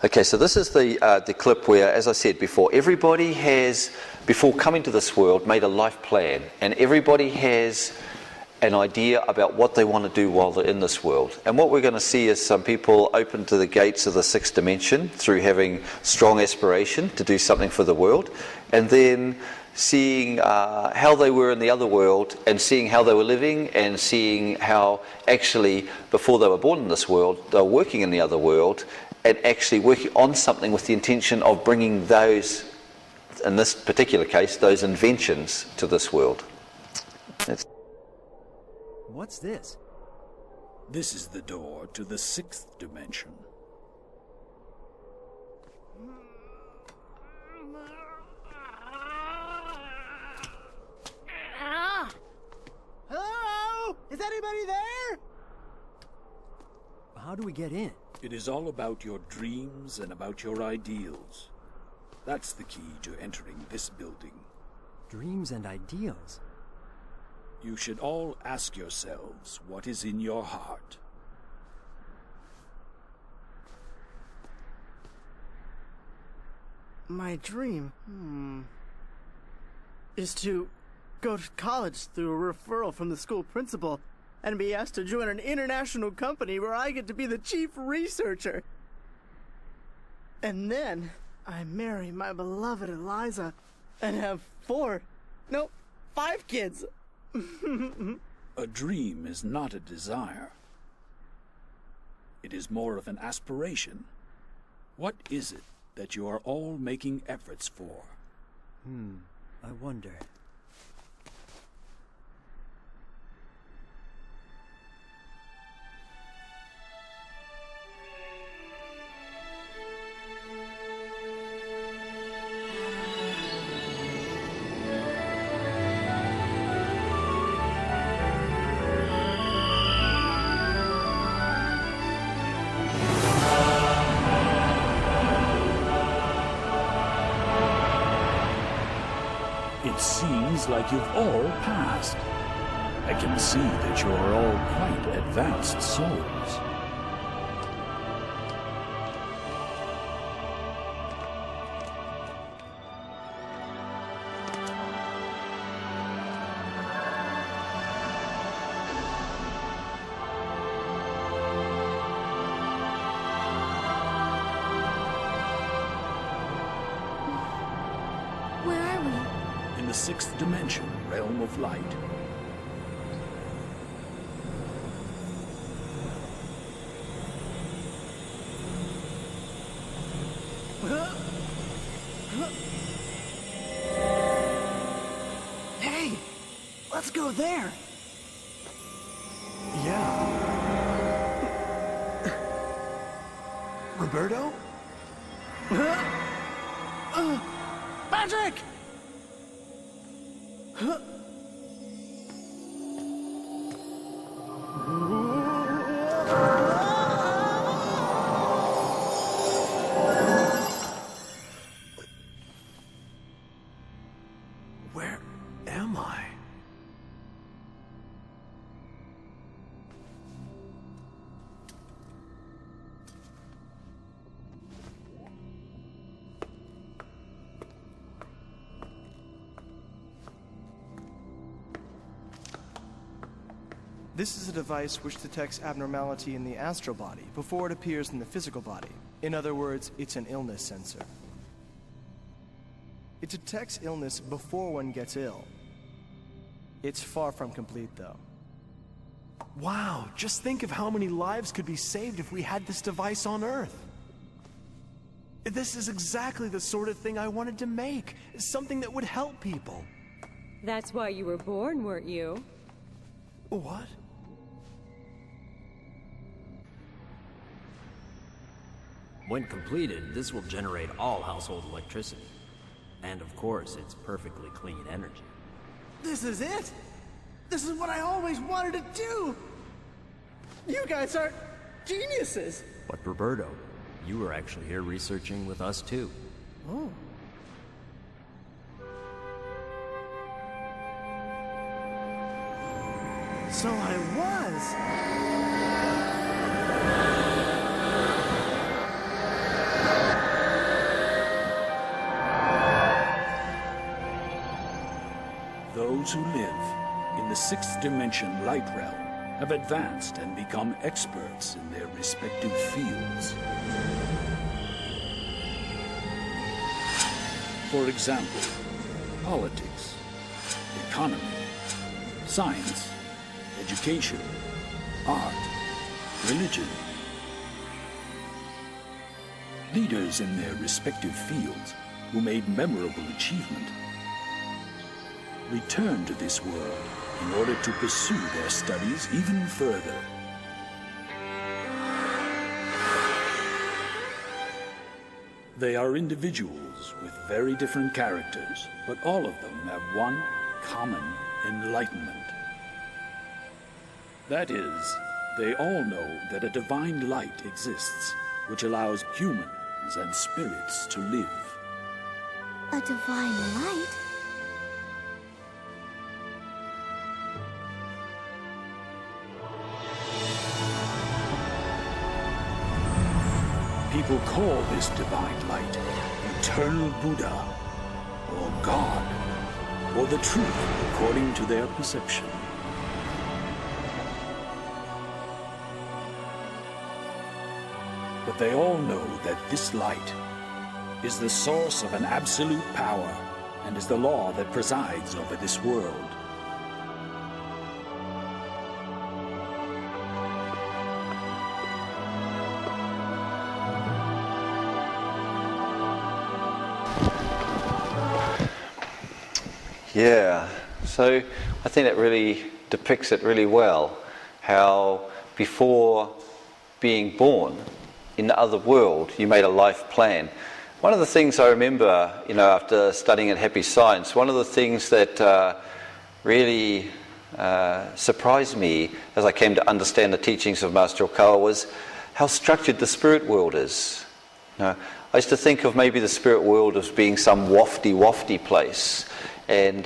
Okay, so this is the clip where, as I said before, everybody has, before coming to this world, made a life plan, and everybody has an idea about what they want to do while they're in this world. And what we're going to see is some people open to the gates of the sixth dimension through having strong aspiration to do something for the world, and then seeing how they were in the other world, and seeing how they were living, and seeing how actually before they were born in this world they were working in the other world, and actually working on something with the intention of bringing those, in this particular case, those inventions to this world. What's this? This is the door to the sixth dimension. Hello? Is anybody there? How do we get in? It is all about your dreams and about your ideals. That's the key to entering this building. Dreams and ideals? You should all ask yourselves what is in your heart. My dream, is to go to college through a referral from the school principal and be asked to join an international company where I get to be the chief researcher. And then I marry my beloved Eliza and have 5 kids. A dream is not a desire. It is more of an aspiration. What is it that you are all making efforts for? I wonder. It seems like you've all passed. I can see that you are all quite advanced souls. sixth dimension realm of light. Hey, let's go there. Yeah. Roberto? Patrick! Where am I? This is a device which detects abnormality in the astral body before it appears in the physical body. In other words, it's an illness sensor. It detects illness before one gets ill. It's far from complete, though. Wow, just think of how many lives could be saved if we had this device on Earth. This is exactly the sort of thing I wanted to make. Something that would help people. That's why you were born, weren't you? What? When completed, this will generate all household electricity. And of course, it's perfectly clean energy. This is it! This is what I always wanted to do! You guys are geniuses! But Roberto, you were actually here researching with us too. Oh. So I was. Those who live in the sixth dimension light realm have advanced and become experts in their respective fields. For example, politics, economy, science, education, art, religion. Leaders in their respective fields who made memorable achievement return to this world in order to pursue their studies even further. They are individuals with very different characters, but all of them have one common enlightenment. That is, they all know that a divine light exists, which allows humans and spirits to live. A divine light? People call this divine light Eternal Buddha, or God, or the truth according to their perception. But they all know that this light is the source of an absolute power and is the law that presides over this world. Yeah, so I think that really depicts it really well, how before being born in the other world, you made a life plan. One of the things I remember, after studying at Happy Science, one of the things that really surprised me as I came to understand the teachings of Master Okawa was how structured the spirit world is. I used to think of maybe the spirit world as being some wafty place, and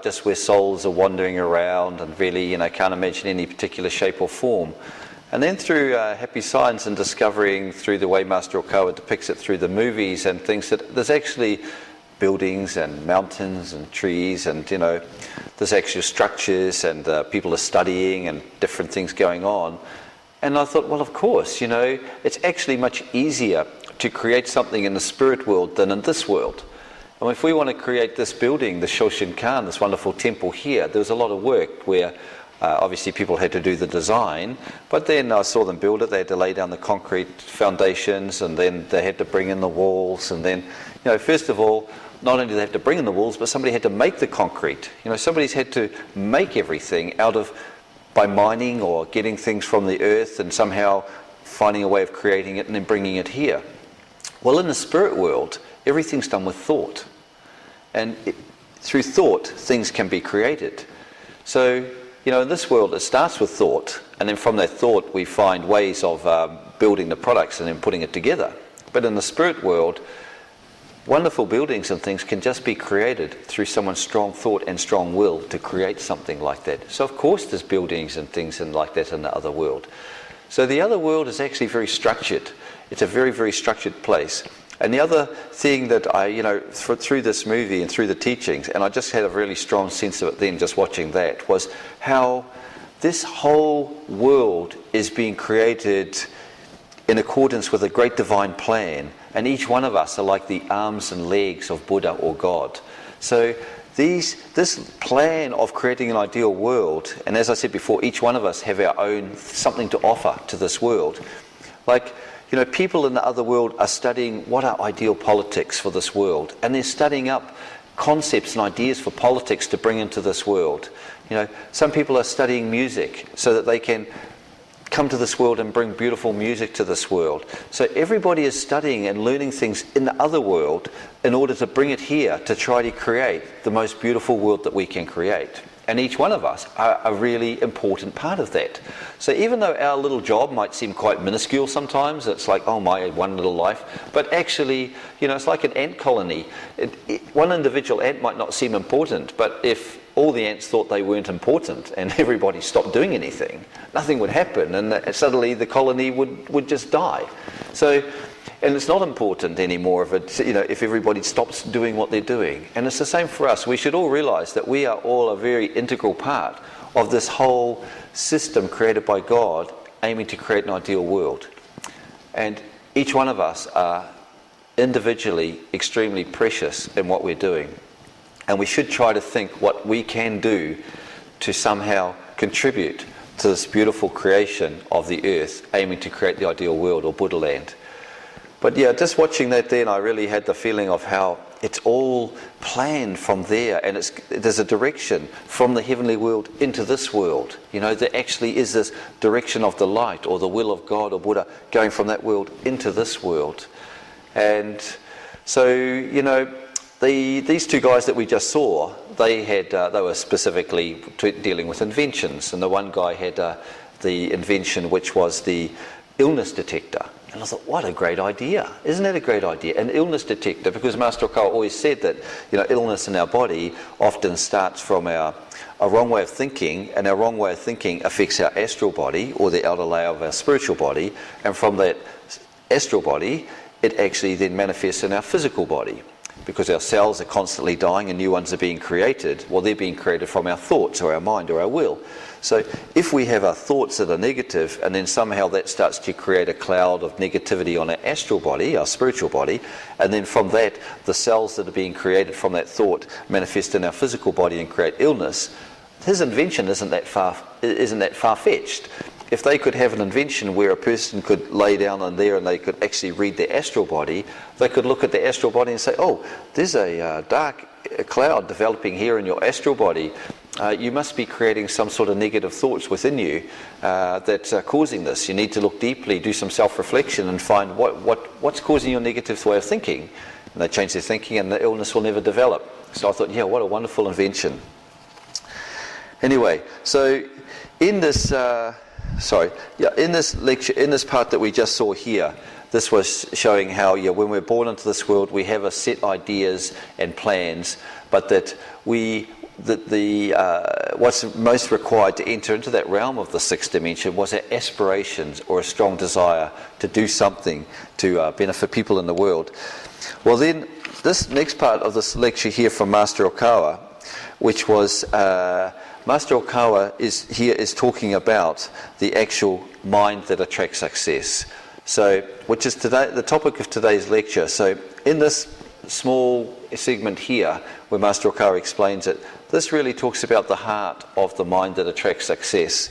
just where souls are wandering around and really, can't imagine any particular shape or form. And then through Happy Science and discovering through the way Master Okawa depicts it through the movies and things, that there's actually buildings and mountains and trees and, there's actual structures and people are studying and different things going on. And I thought, well, of course, it's actually much easier to create something in the spirit world than in this world. I mean, if we want to create this building, the Shoshinkan, this wonderful temple here, there was a lot of work where obviously people had to do the design, but then I saw them build it. They had to lay down the concrete foundations, and then they had to bring in the walls, and then, first of all, not only did they have to bring in the walls, but somebody had to make the concrete. Somebody's had to make everything by mining or getting things from the earth and somehow finding a way of creating it and then bringing it here. Well, in the spirit world, everything's done with thought. And through thought, things can be created. So, in this world, it starts with thought, and then from that thought, we find ways of building the products and then putting it together. But in the spirit world, wonderful buildings and things can just be created through someone's strong thought and strong will to create something like that. So, of course, there's buildings and things like that in the other world. So the other world is actually very structured. It's a very, very structured place. And the other thing that I, through this movie and through the teachings, and I just had a really strong sense of it then just watching that, was how this whole world is being created in accordance with a great divine plan, and each one of us are like the arms and legs of Buddha or God. So this plan of creating an ideal world, and as I said before, each one of us have our own something to offer to this world. Like, people in the other world are studying what are ideal politics for this world, and they're studying up concepts and ideas for politics to bring into this world. Some people are studying music so that they can come to this world and bring beautiful music to this world. So everybody is studying and learning things in the other world in order to bring it here to try to create the most beautiful world that we can create. And each one of us are a really important part of that. So even though our little job might seem quite minuscule sometimes, it's like, oh, my one little life, but actually, it's like an ant colony. One individual ant might not seem important, but if all the ants thought they weren't important and everybody stopped doing anything, nothing would happen, and suddenly the colony would just die. So, and it's not important anymore if everybody stops doing what they're doing. And it's the same for us. We should all realize that we are all a very integral part of this whole system created by God, aiming to create an ideal world. And each one of us are individually extremely precious in what we're doing. And we should try to think what we can do to somehow contribute to this beautiful creation of the earth, aiming to create the ideal world, or Buddha land. But yeah, just watching that then, I really had the feeling of how it's all planned from there, and there's a direction from the heavenly world into this world. There actually is this direction of the light, or the will of God or Buddha, going from that world into this world. And so, these two guys that we just saw, they were specifically dealing with inventions, and the one guy had the invention which was the illness detector. And I thought, what a great idea. Isn't that a great idea? An illness detector, because Master Okawa always said that, illness in our body often starts from a wrong way of thinking, and our wrong way of thinking affects our astral body, or the outer layer of our spiritual body, and from that astral body, it actually then manifests in our physical body. Because our cells are constantly dying and new ones are being created. Well, they're being created from our thoughts, or our mind, or our will. So if we have our thoughts that are negative, and then somehow that starts to create a cloud of negativity on our astral body, our spiritual body, and then from that, the cells that are being created from that thought manifest in our physical body and create illness, his invention isn't that far-fetched. If they could have an invention where a person could lay down on there and they could actually read their astral body, they could look at the astral body and say, oh, there's a dark cloud developing here in your astral body. You must be creating some sort of negative thoughts within you that are causing this. You need to look deeply, do some self-reflection, and find what's causing your negative way of thinking. And they change their thinking, and the illness will never develop. So I thought, yeah, what a wonderful invention. Anyway, so in this in this lecture, in this part that we just saw here, this was showing how, when we're born into this world, we have a set ideas and plans, but that what's most required to enter into that realm of the sixth dimension was our aspirations, or a strong desire to do something to benefit people in the world. Well, then, this next part of this lecture here from Master Okawa, which was Master Okawa is talking about the actual mind that attracts success. So, which is the topic of today's lecture. So, in this small segment here where Master Okawa explains it, this really talks about the heart of the mind that attracts success.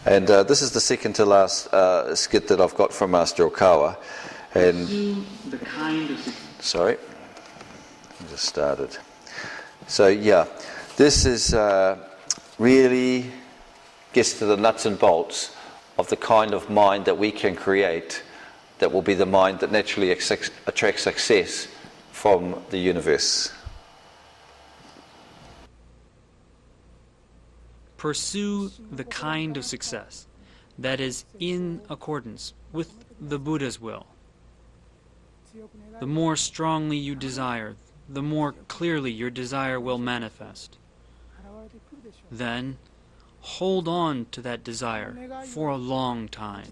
And this is the second to last skit that I've got from Master Okawa. And sorry, I just started. So yeah, this is really gets to the nuts and bolts of the kind of mind that we can create that will be the mind that naturally attracts success from the universe. Pursue the kind of success that is in accordance with the Buddha's will. The more strongly you desire, the more clearly your desire will manifest. Then, hold on to that desire for a long time.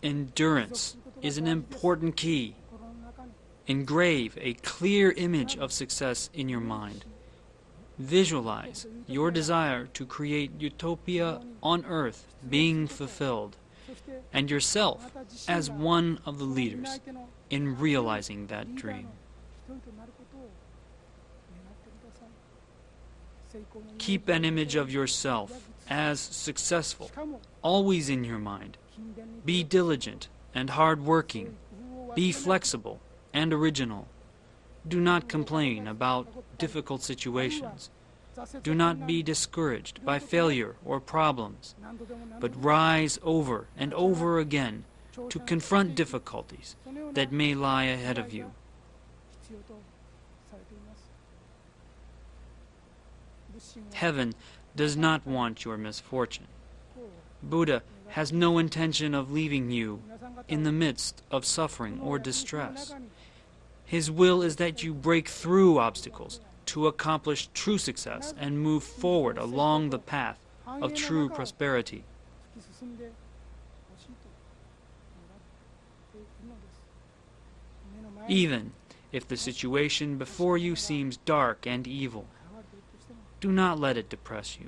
Endurance is an important key. Engrave a clear image of success in your mind. Visualize your desire to create utopia on earth being fulfilled, and yourself as one of the leaders in realizing that dream. Keep an image of yourself as successful, always in your mind. Be diligent and hard-working. Be flexible and original. Do not complain about difficult situations. Do not be discouraged by failure or problems, but rise over and over again to confront difficulties that may lie ahead of you. Heaven does not want your misfortune. Buddha has no intention of leaving you in the midst of suffering or distress. His will is that you break through obstacles to accomplish true success and move forward along the path of true prosperity. Even if the situation before you seems dark and evil, do not let it depress you.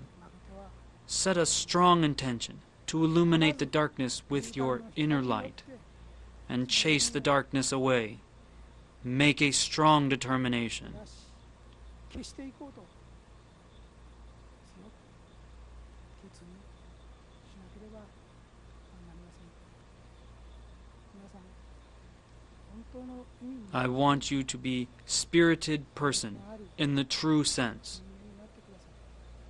Set a strong intention to illuminate the darkness with your inner light and chase the darkness away. Make a strong determination. I want you to be a spirited person in the true sense.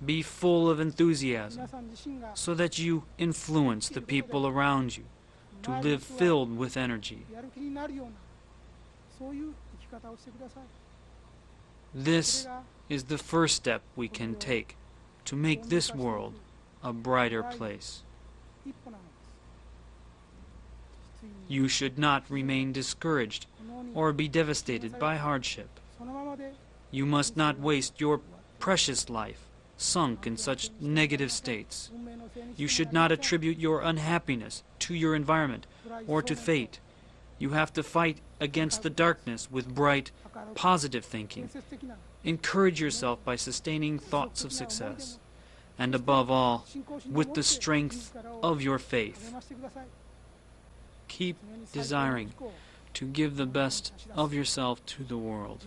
Be full of enthusiasm so that you influence the people around you to live filled with energy. This is the first step we can take to make this world a brighter place. You should not remain discouraged or be devastated by hardship. You must not waste your precious life sunk in such negative states. You should not attribute your unhappiness to your environment or to fate. You have to fight against the darkness with bright, positive thinking. Encourage yourself by sustaining thoughts of success, and above all, with the strength of your faith. Keep desiring to give the best of yourself to the world.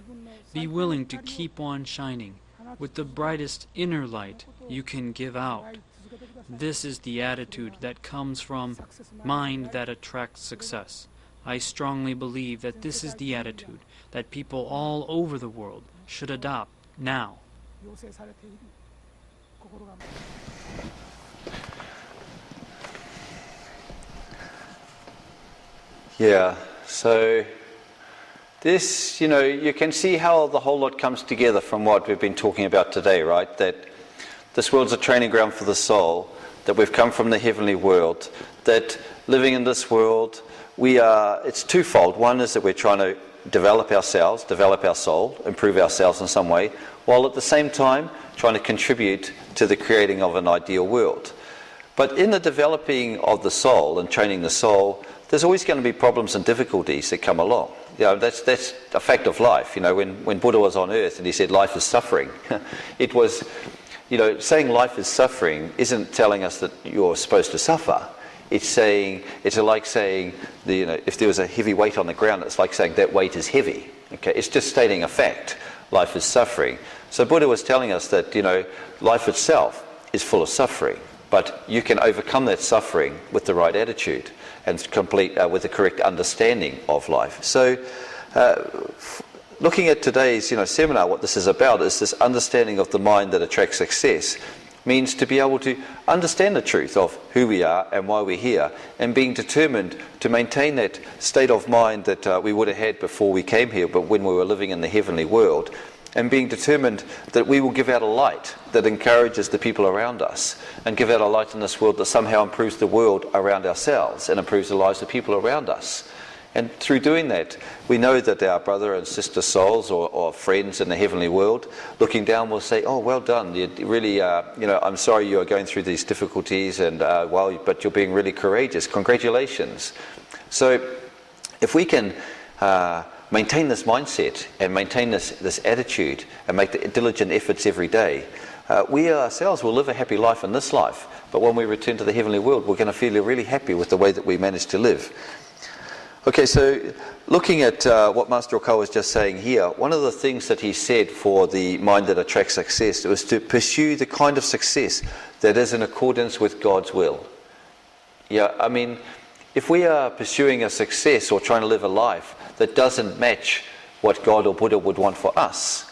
Be willing to keep on shining with the brightest inner light you can give out. This is the attitude that comes from mind that attracts success. I strongly believe that this is the attitude that people all over the world should adopt now. Yeah, so this, you can see how the whole lot comes together from what we've been talking about today, right? That this world's a training ground for the soul, that we've come from the heavenly world, that living in this world, it's twofold. One is that we're trying to develop ourselves, develop our soul, improve ourselves in some way, while at the same time trying to contribute to the creating of an ideal world. But in the developing of the soul and training the soul, there's always going to be problems and difficulties that come along. That's a fact of life. When Buddha was on earth and he said life is suffering, it was, saying life is suffering isn't telling us that you're supposed to suffer. It's like saying, if there was a heavy weight on the ground, it's like saying that weight is heavy. Okay, it's just stating a fact. Life is suffering. So Buddha was telling us that, life itself is full of suffering, but you can overcome that suffering with the right attitude and with the correct understanding of life. So looking at today's seminar, what this is about is this understanding of the mind that attracts success. Means to be able to understand the truth of who we are and why we're here, and being determined to maintain that state of mind that we would have had before we came here, but when we were living in the heavenly world, and being determined that we will give out a light that encourages the people around us, and give out a light in this world that somehow improves the world around ourselves and improves the lives of people around us. And through doing that, we know that our brother and sister souls or friends in the heavenly world looking down will say, oh, well done, you really, I'm sorry you are going through these difficulties, and but you're being really courageous, congratulations. So if we can maintain this mindset and maintain this attitude and make the diligent efforts every day, we ourselves will live a happy life in this life, but when we return to the heavenly world, we're going to feel really happy with the way that we managed to live. Okay, so looking at what Master Okawa was just saying here, one of the things that he said for the mind that attracts success was to pursue the kind of success that is in accordance with God's will. Yeah, I mean, if we are pursuing a success or trying to live a life that doesn't match what God or Buddha would want for us,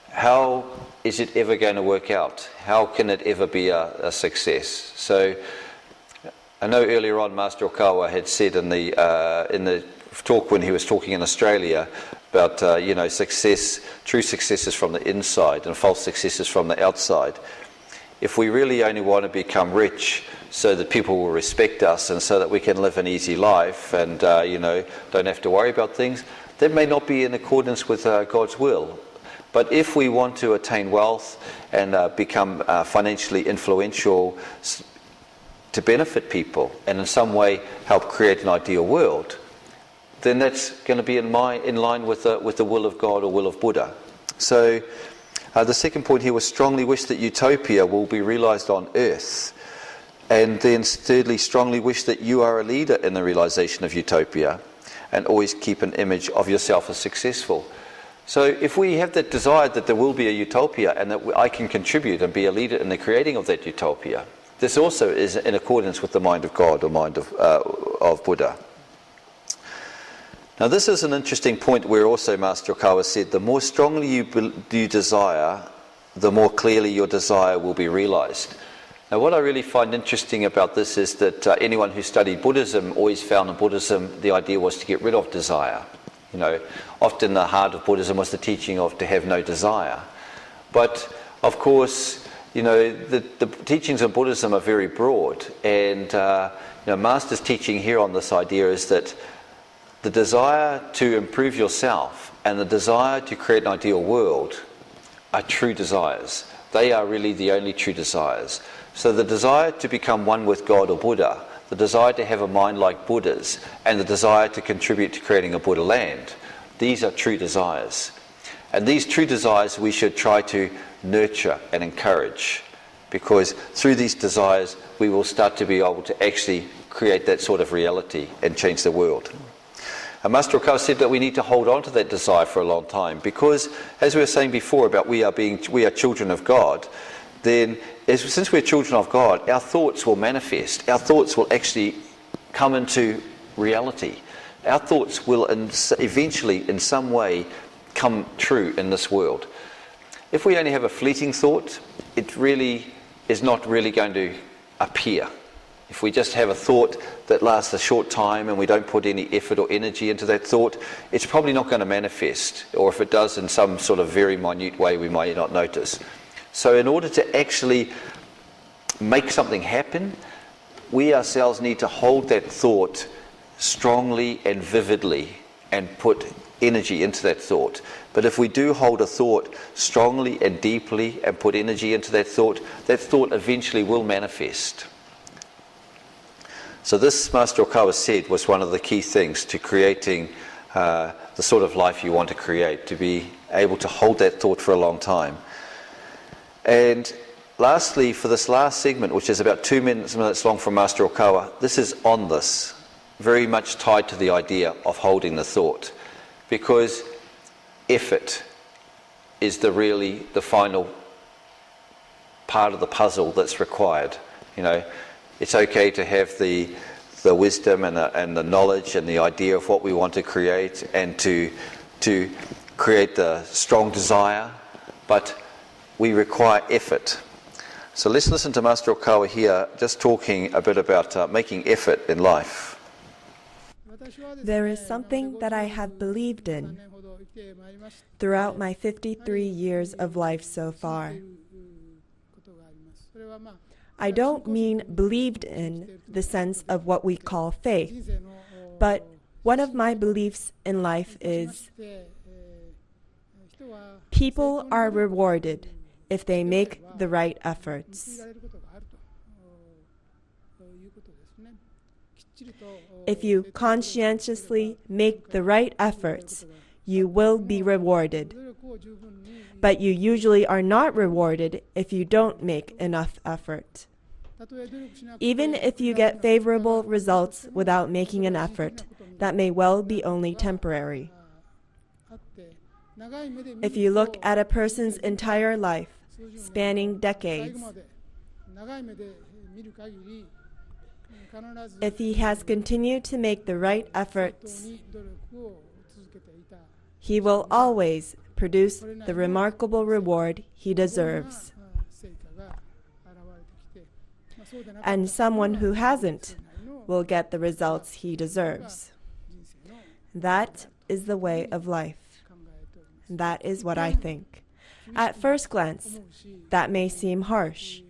how is it ever going to work out? How can it ever be a success? So I know earlier on Master Okawa had said in the talk when he was talking in Australia about success, true success is from the inside and false success is from the outside. If we really only want to become rich so that people will respect us and so that we can live an easy life and don't have to worry about things, that may not be in accordance with God's will. But if we want to attain wealth and become financially influential to benefit people and in some way help create an ideal world, then that's going to be in line with the will of God or will of Buddha. So the second point here was strongly wish that utopia will be realized on earth. And then thirdly, strongly wish that you are a leader in the realization of utopia and always keep an image of yourself as successful. So if we have that desire that there will be a utopia and that I can contribute and be a leader in the creating of that utopia, this also is in accordance with the mind of God or mind of Buddha. Now this is an interesting point where also Master Okawa said, the more strongly you desire, the more clearly your desire will be realized. Now what I really find interesting about this is that anyone who studied Buddhism always found in Buddhism the idea was to get rid of desire. Often the heart of Buddhism was the teaching of to have no desire. But of course, the teachings of Buddhism are very broad, and Master's teaching here on this idea is that the desire to improve yourself and the desire to create an ideal world are true desires. They are really the only true desires. So the desire to become one with God or Buddha, the desire to have a mind like Buddha's, and the desire to contribute to creating a Buddha land, these are true desires. And these true desires we should try to nurture and encourage, because through these desires we will start to be able to actually create that sort of reality and change the world. And Master Okawa said that we need to hold on to that desire for a long time, because as we were saying before about we are children of God, then since we're children of God, our thoughts will manifest. Our thoughts will actually come into reality. Our thoughts will eventually in some way come true in this world. If we only have a fleeting thought, it really is not really going to appear. If we just have a thought that lasts a short time and we don't put any effort or energy into that thought, it's probably not going to manifest. Or if it does in some sort of very minute way, we might not notice. So in order to actually make something happen, we ourselves need to hold that thought strongly and vividly and put energy into that thought. But if we do hold a thought strongly and deeply and put energy into that thought eventually will manifest. So this, Master Okawa said, was one of the key things to creating the sort of life you want to create, to be able to hold that thought for a long time. And lastly, for this last segment, which is about 2 minutes long from Master Okawa, this is on this, very much tied to the idea of holding the thought. Because effort is really the final part of the puzzle that's required. You know, it's okay to have the wisdom and the knowledge and the idea of what we want to create and to create the strong desire, but we require effort. So let's listen to Master Okawa here, just talking a bit about making effort in life. There is something that I have believed in throughout my 53 years of life so far. I don't mean believed in the sense of what we call faith, but one of my beliefs in life is people are rewarded if they make the right efforts. If you conscientiously make the right efforts, you will be rewarded. But you usually are not rewarded if you don't make enough effort. Even if you get favorable results without making an effort, that may well be only temporary. If you look at a person's entire life, spanning decades, if he has continued to make the right efforts, he will always produce the remarkable reward he deserves. And someone who hasn't will get the results he deserves. That is the way of life. That is what I think. At first glance, that may seem harsh,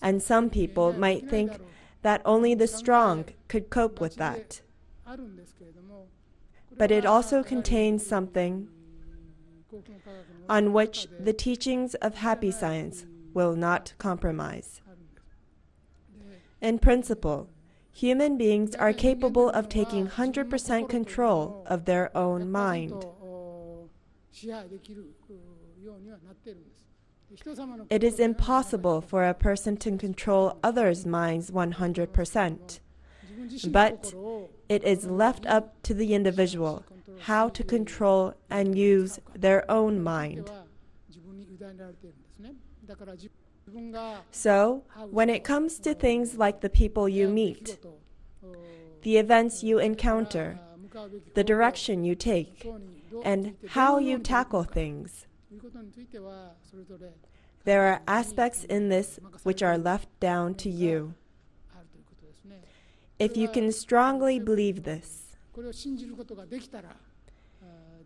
and some people might think that only the strong could cope with that. But it also contains something on which the teachings of happy science will not compromise. In principle, human beings are capable of taking 100% control of their own mind. It is impossible for a person to control others' minds 100%, but it is left up to the individual how to control and use their own mind. So, when it comes to things like the people you meet, the events you encounter, the direction you take, and how you tackle things, there are aspects in this which are left down to you. If you can strongly believe this,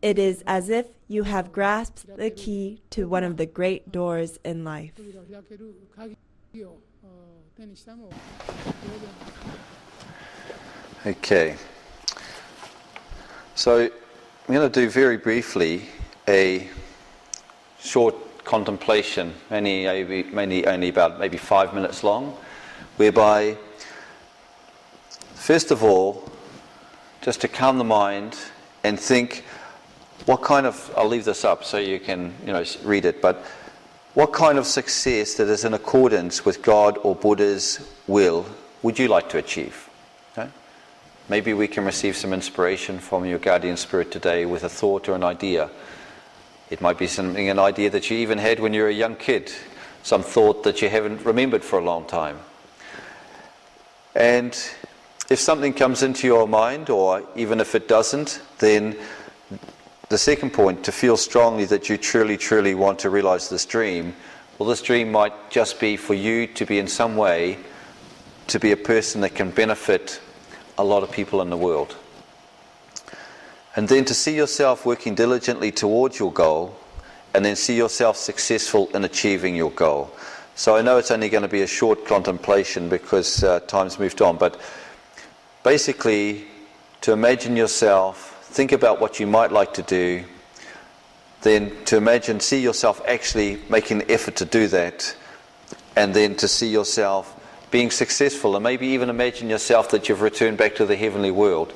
it is as if you have grasped the key to one of the great doors in life. Okay. So I'm going to do very briefly a short contemplation, only about maybe 5 minutes long, whereby, first of all, just to calm the mind and think, what kind of, I'll leave this up so you can read it, but what kind of success that is in accordance with God or Buddha's will would you like to achieve? Okay? Maybe we can receive some inspiration from your guardian spirit today with a thought or an idea. It might be an idea that you even had when you were a young kid, some thought that you haven't remembered for a long time. And if something comes into your mind, or even if it doesn't, then the second point, to feel strongly that you truly, truly want to realize this dream, well, this dream might just be for you to be in some way, to be a person that can benefit a lot of people in the world. And then to see yourself working diligently towards your goal, and then see yourself successful in achieving your goal. So I know it's only going to be a short contemplation because time's moved on, but basically to imagine yourself, think about what you might like to do, then to see yourself actually making the effort to do that, and then to see yourself being successful, and maybe even imagine yourself that you've returned back to the heavenly world,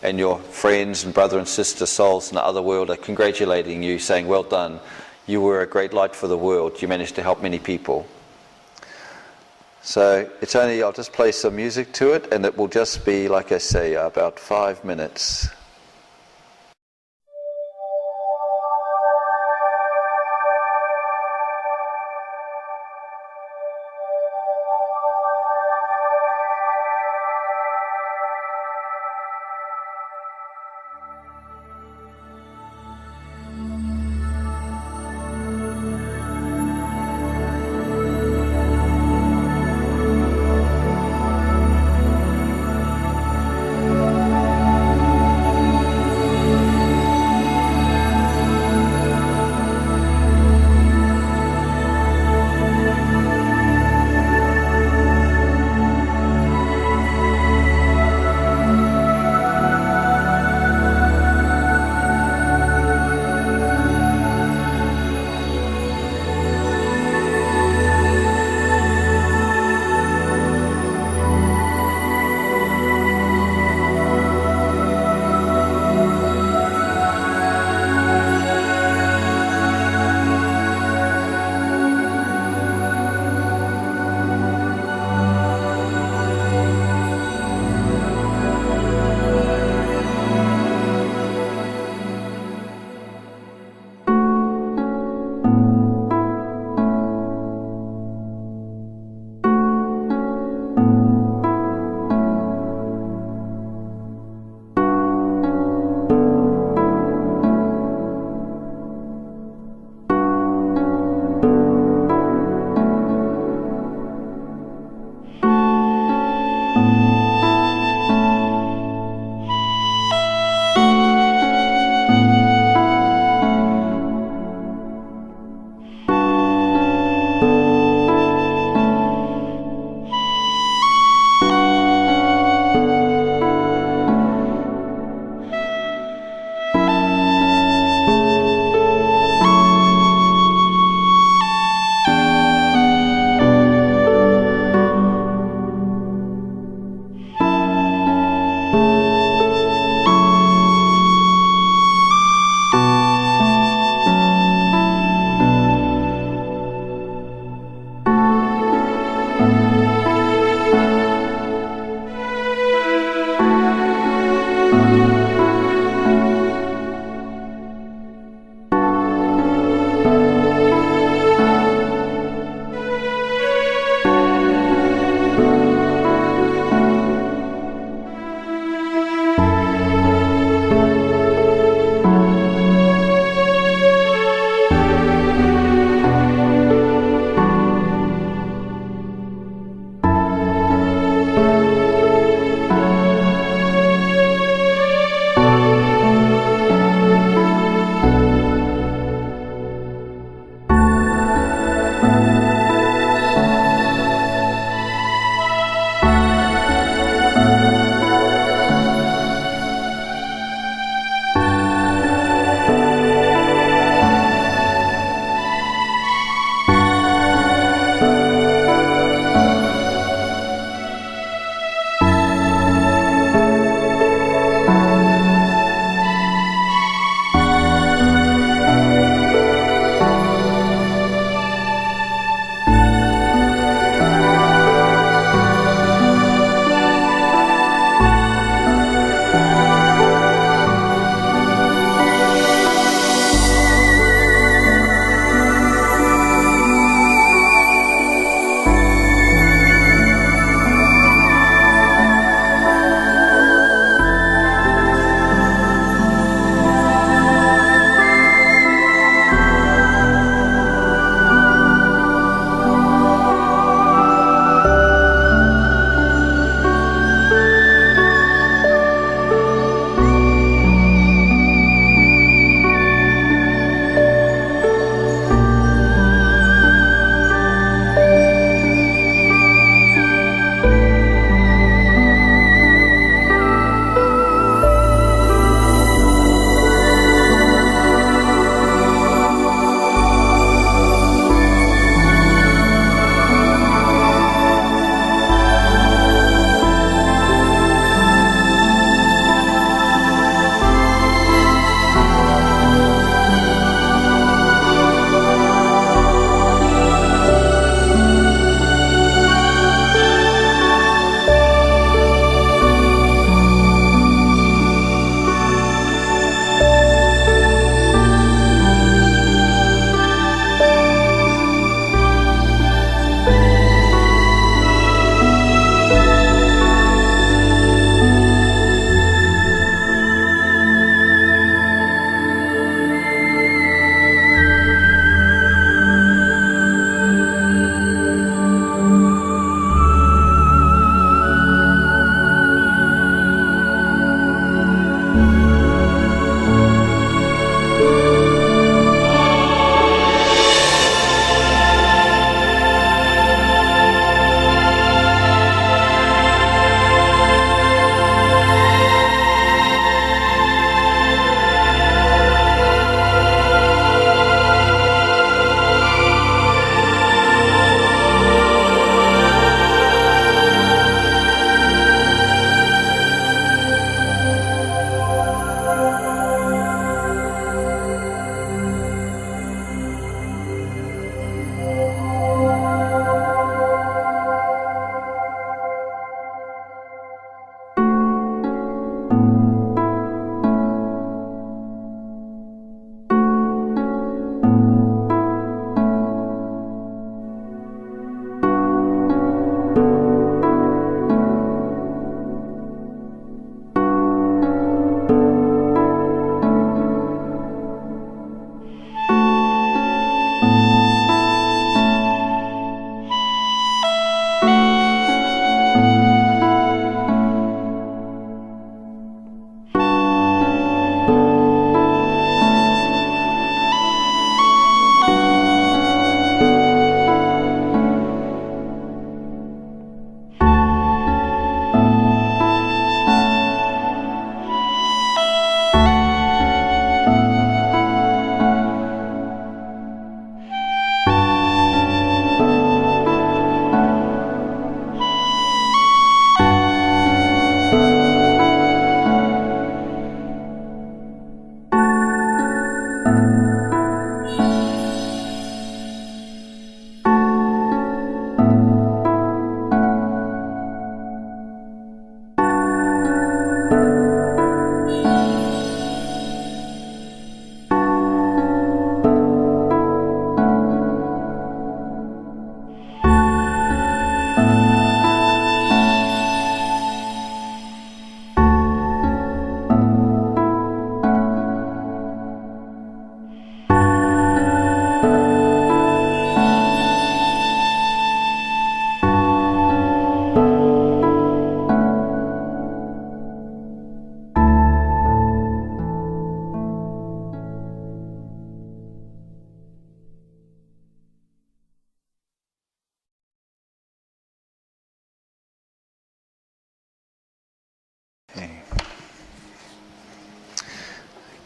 and your friends and brother and sister souls in the other world are congratulating you, saying, well done, you were a great light for the world, you managed to help many people. So I'll just play some music to it, and it will just be, like I say, about 5 minutes.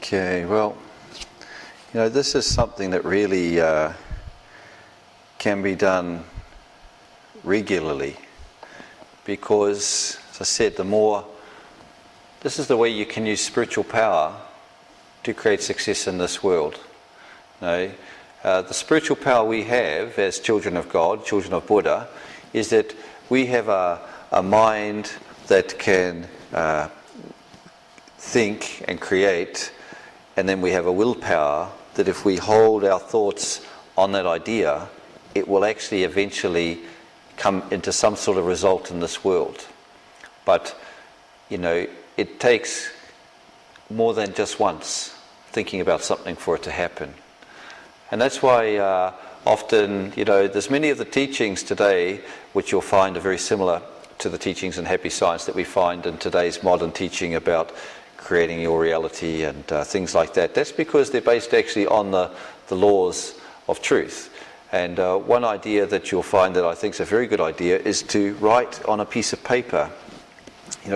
Okay, well, this is something that really can be done regularly, because, as I said, this is the way you can use spiritual power to create success in this world. The spiritual power we have as children of God, children of Buddha, is that we have a mind that can think and create, and then we have a willpower that if we hold our thoughts on that idea, it will actually eventually come into some sort of result in this world. But, it takes more than just once thinking about something for it to happen. And that's why often, there's many of the teachings today which you'll find are very similar to the teachings in Happy Science that we find in today's modern teaching about creating your reality and things like that. That's because they're based actually on the laws of truth. And one idea that you'll find that I think is a very good idea is to write on a piece of paper.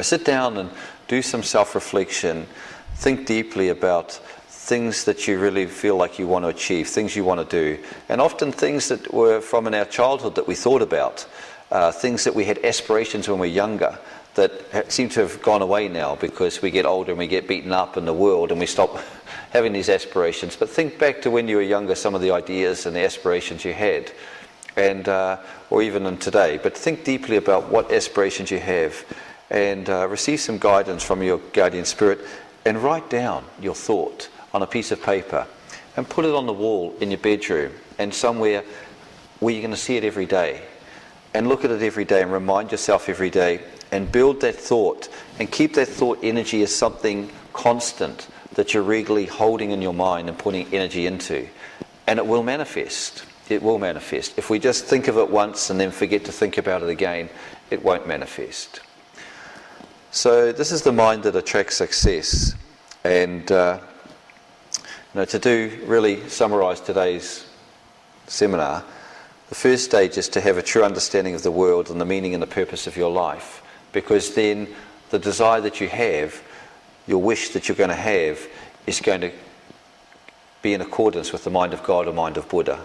Sit down and do some self-reflection. Think deeply about things that you really feel like you want to achieve, things you want to do. And often things that were from in our childhood that we thought about, things that we had aspirations when we were younger, that seem to have gone away now because we get older and we get beaten up in the world and we stop having these aspirations. But think back to when you were younger, some of the ideas and the aspirations you had, and or even in today. But think deeply about what aspirations you have, and receive some guidance from your guardian spirit, and write down your thought on a piece of paper and put it on the wall in your bedroom and somewhere where you're going to see it every day. And look at it every day and remind yourself every day, and build that thought and keep that thought energy as something constant that you're regularly holding in your mind and putting energy into. And it will manifest. It will manifest. If we just think of it once and then forget to think about it again, it won't manifest. So this is the mind that attracts success. And to really summarize today's seminar, the first stage is to have a true understanding of the world and the meaning and the purpose of your life. Because then the desire that you have, your wish that you're going to have, is going to be in accordance with the mind of God or mind of Buddha.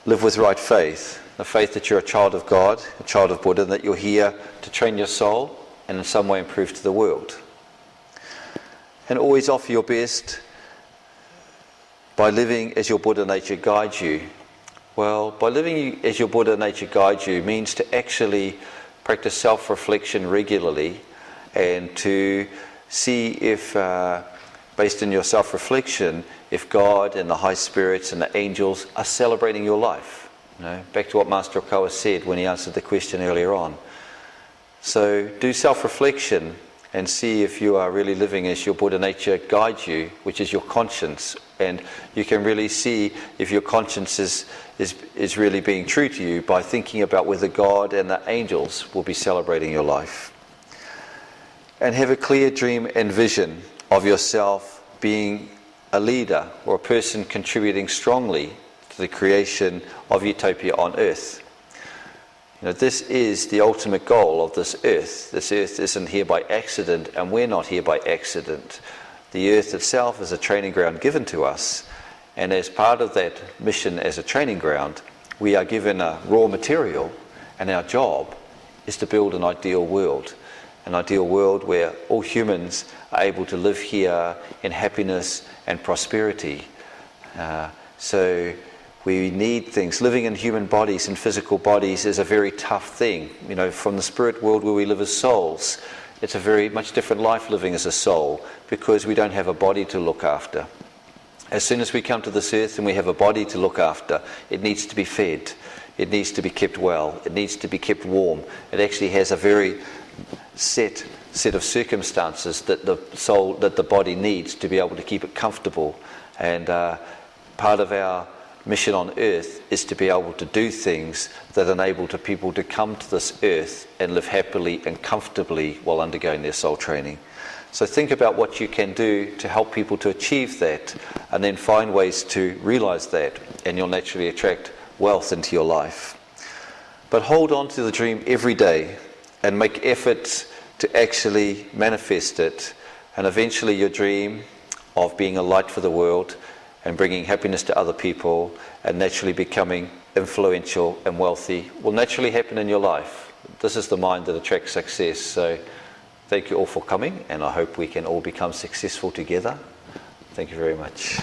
Live with right faith, the faith that you're a child of God, a child of Buddha, and that you're here to train your soul and in some way improve to the world. And always offer your best by living as your Buddha nature guides you. Well, by living as your Buddha nature guides you means to actually practice self-reflection regularly and to see if, based on your self-reflection, if God and the high spirits and the angels are celebrating your life. You know, back to what Master Okawa said when he answered the question earlier on. So do self-reflection and see if you are really living as your Buddha nature guides you, which is your conscience. And you can really see if your conscience is really being true to you by thinking about whether God and the angels will be celebrating your life. And have a clear dream and vision of yourself being a leader or a person contributing strongly to the creation of utopia on earth. You know, this is the ultimate goal of this earth. This earth isn't here by accident, and we're not here by accident. The earth itself is a training ground given to us, and as part of that mission as a training ground, we are given a raw material, and our job is to build an ideal world where all humans are able to live here in happiness and prosperity. So we need things. Living in human bodies and physical bodies is a very tough thing. You know, from the spirit world where we live as souls, it's a very much different life living as a soul because we don't have a body to look after. As soon as we come to this earth and we have a body to look after, it needs to be fed. It needs to be kept well. It needs to be kept warm. It actually has a very set of circumstances that the body needs to be able to keep it comfortable. And part of our mission on earth is to be able to do things that enable people to come to this earth and live happily and comfortably while undergoing their soul training. So think about what you can do to help people to achieve that, and then find ways to realize that, and you'll naturally attract wealth into your life. But hold on to the dream every day and make efforts to actually manifest it, and eventually your dream of being a light for the world and bringing happiness to other people and naturally becoming influential and wealthy will naturally happen in your life. This is the mind that attracts success. So thank you all for coming, and I hope we can all become successful together. Thank you very much.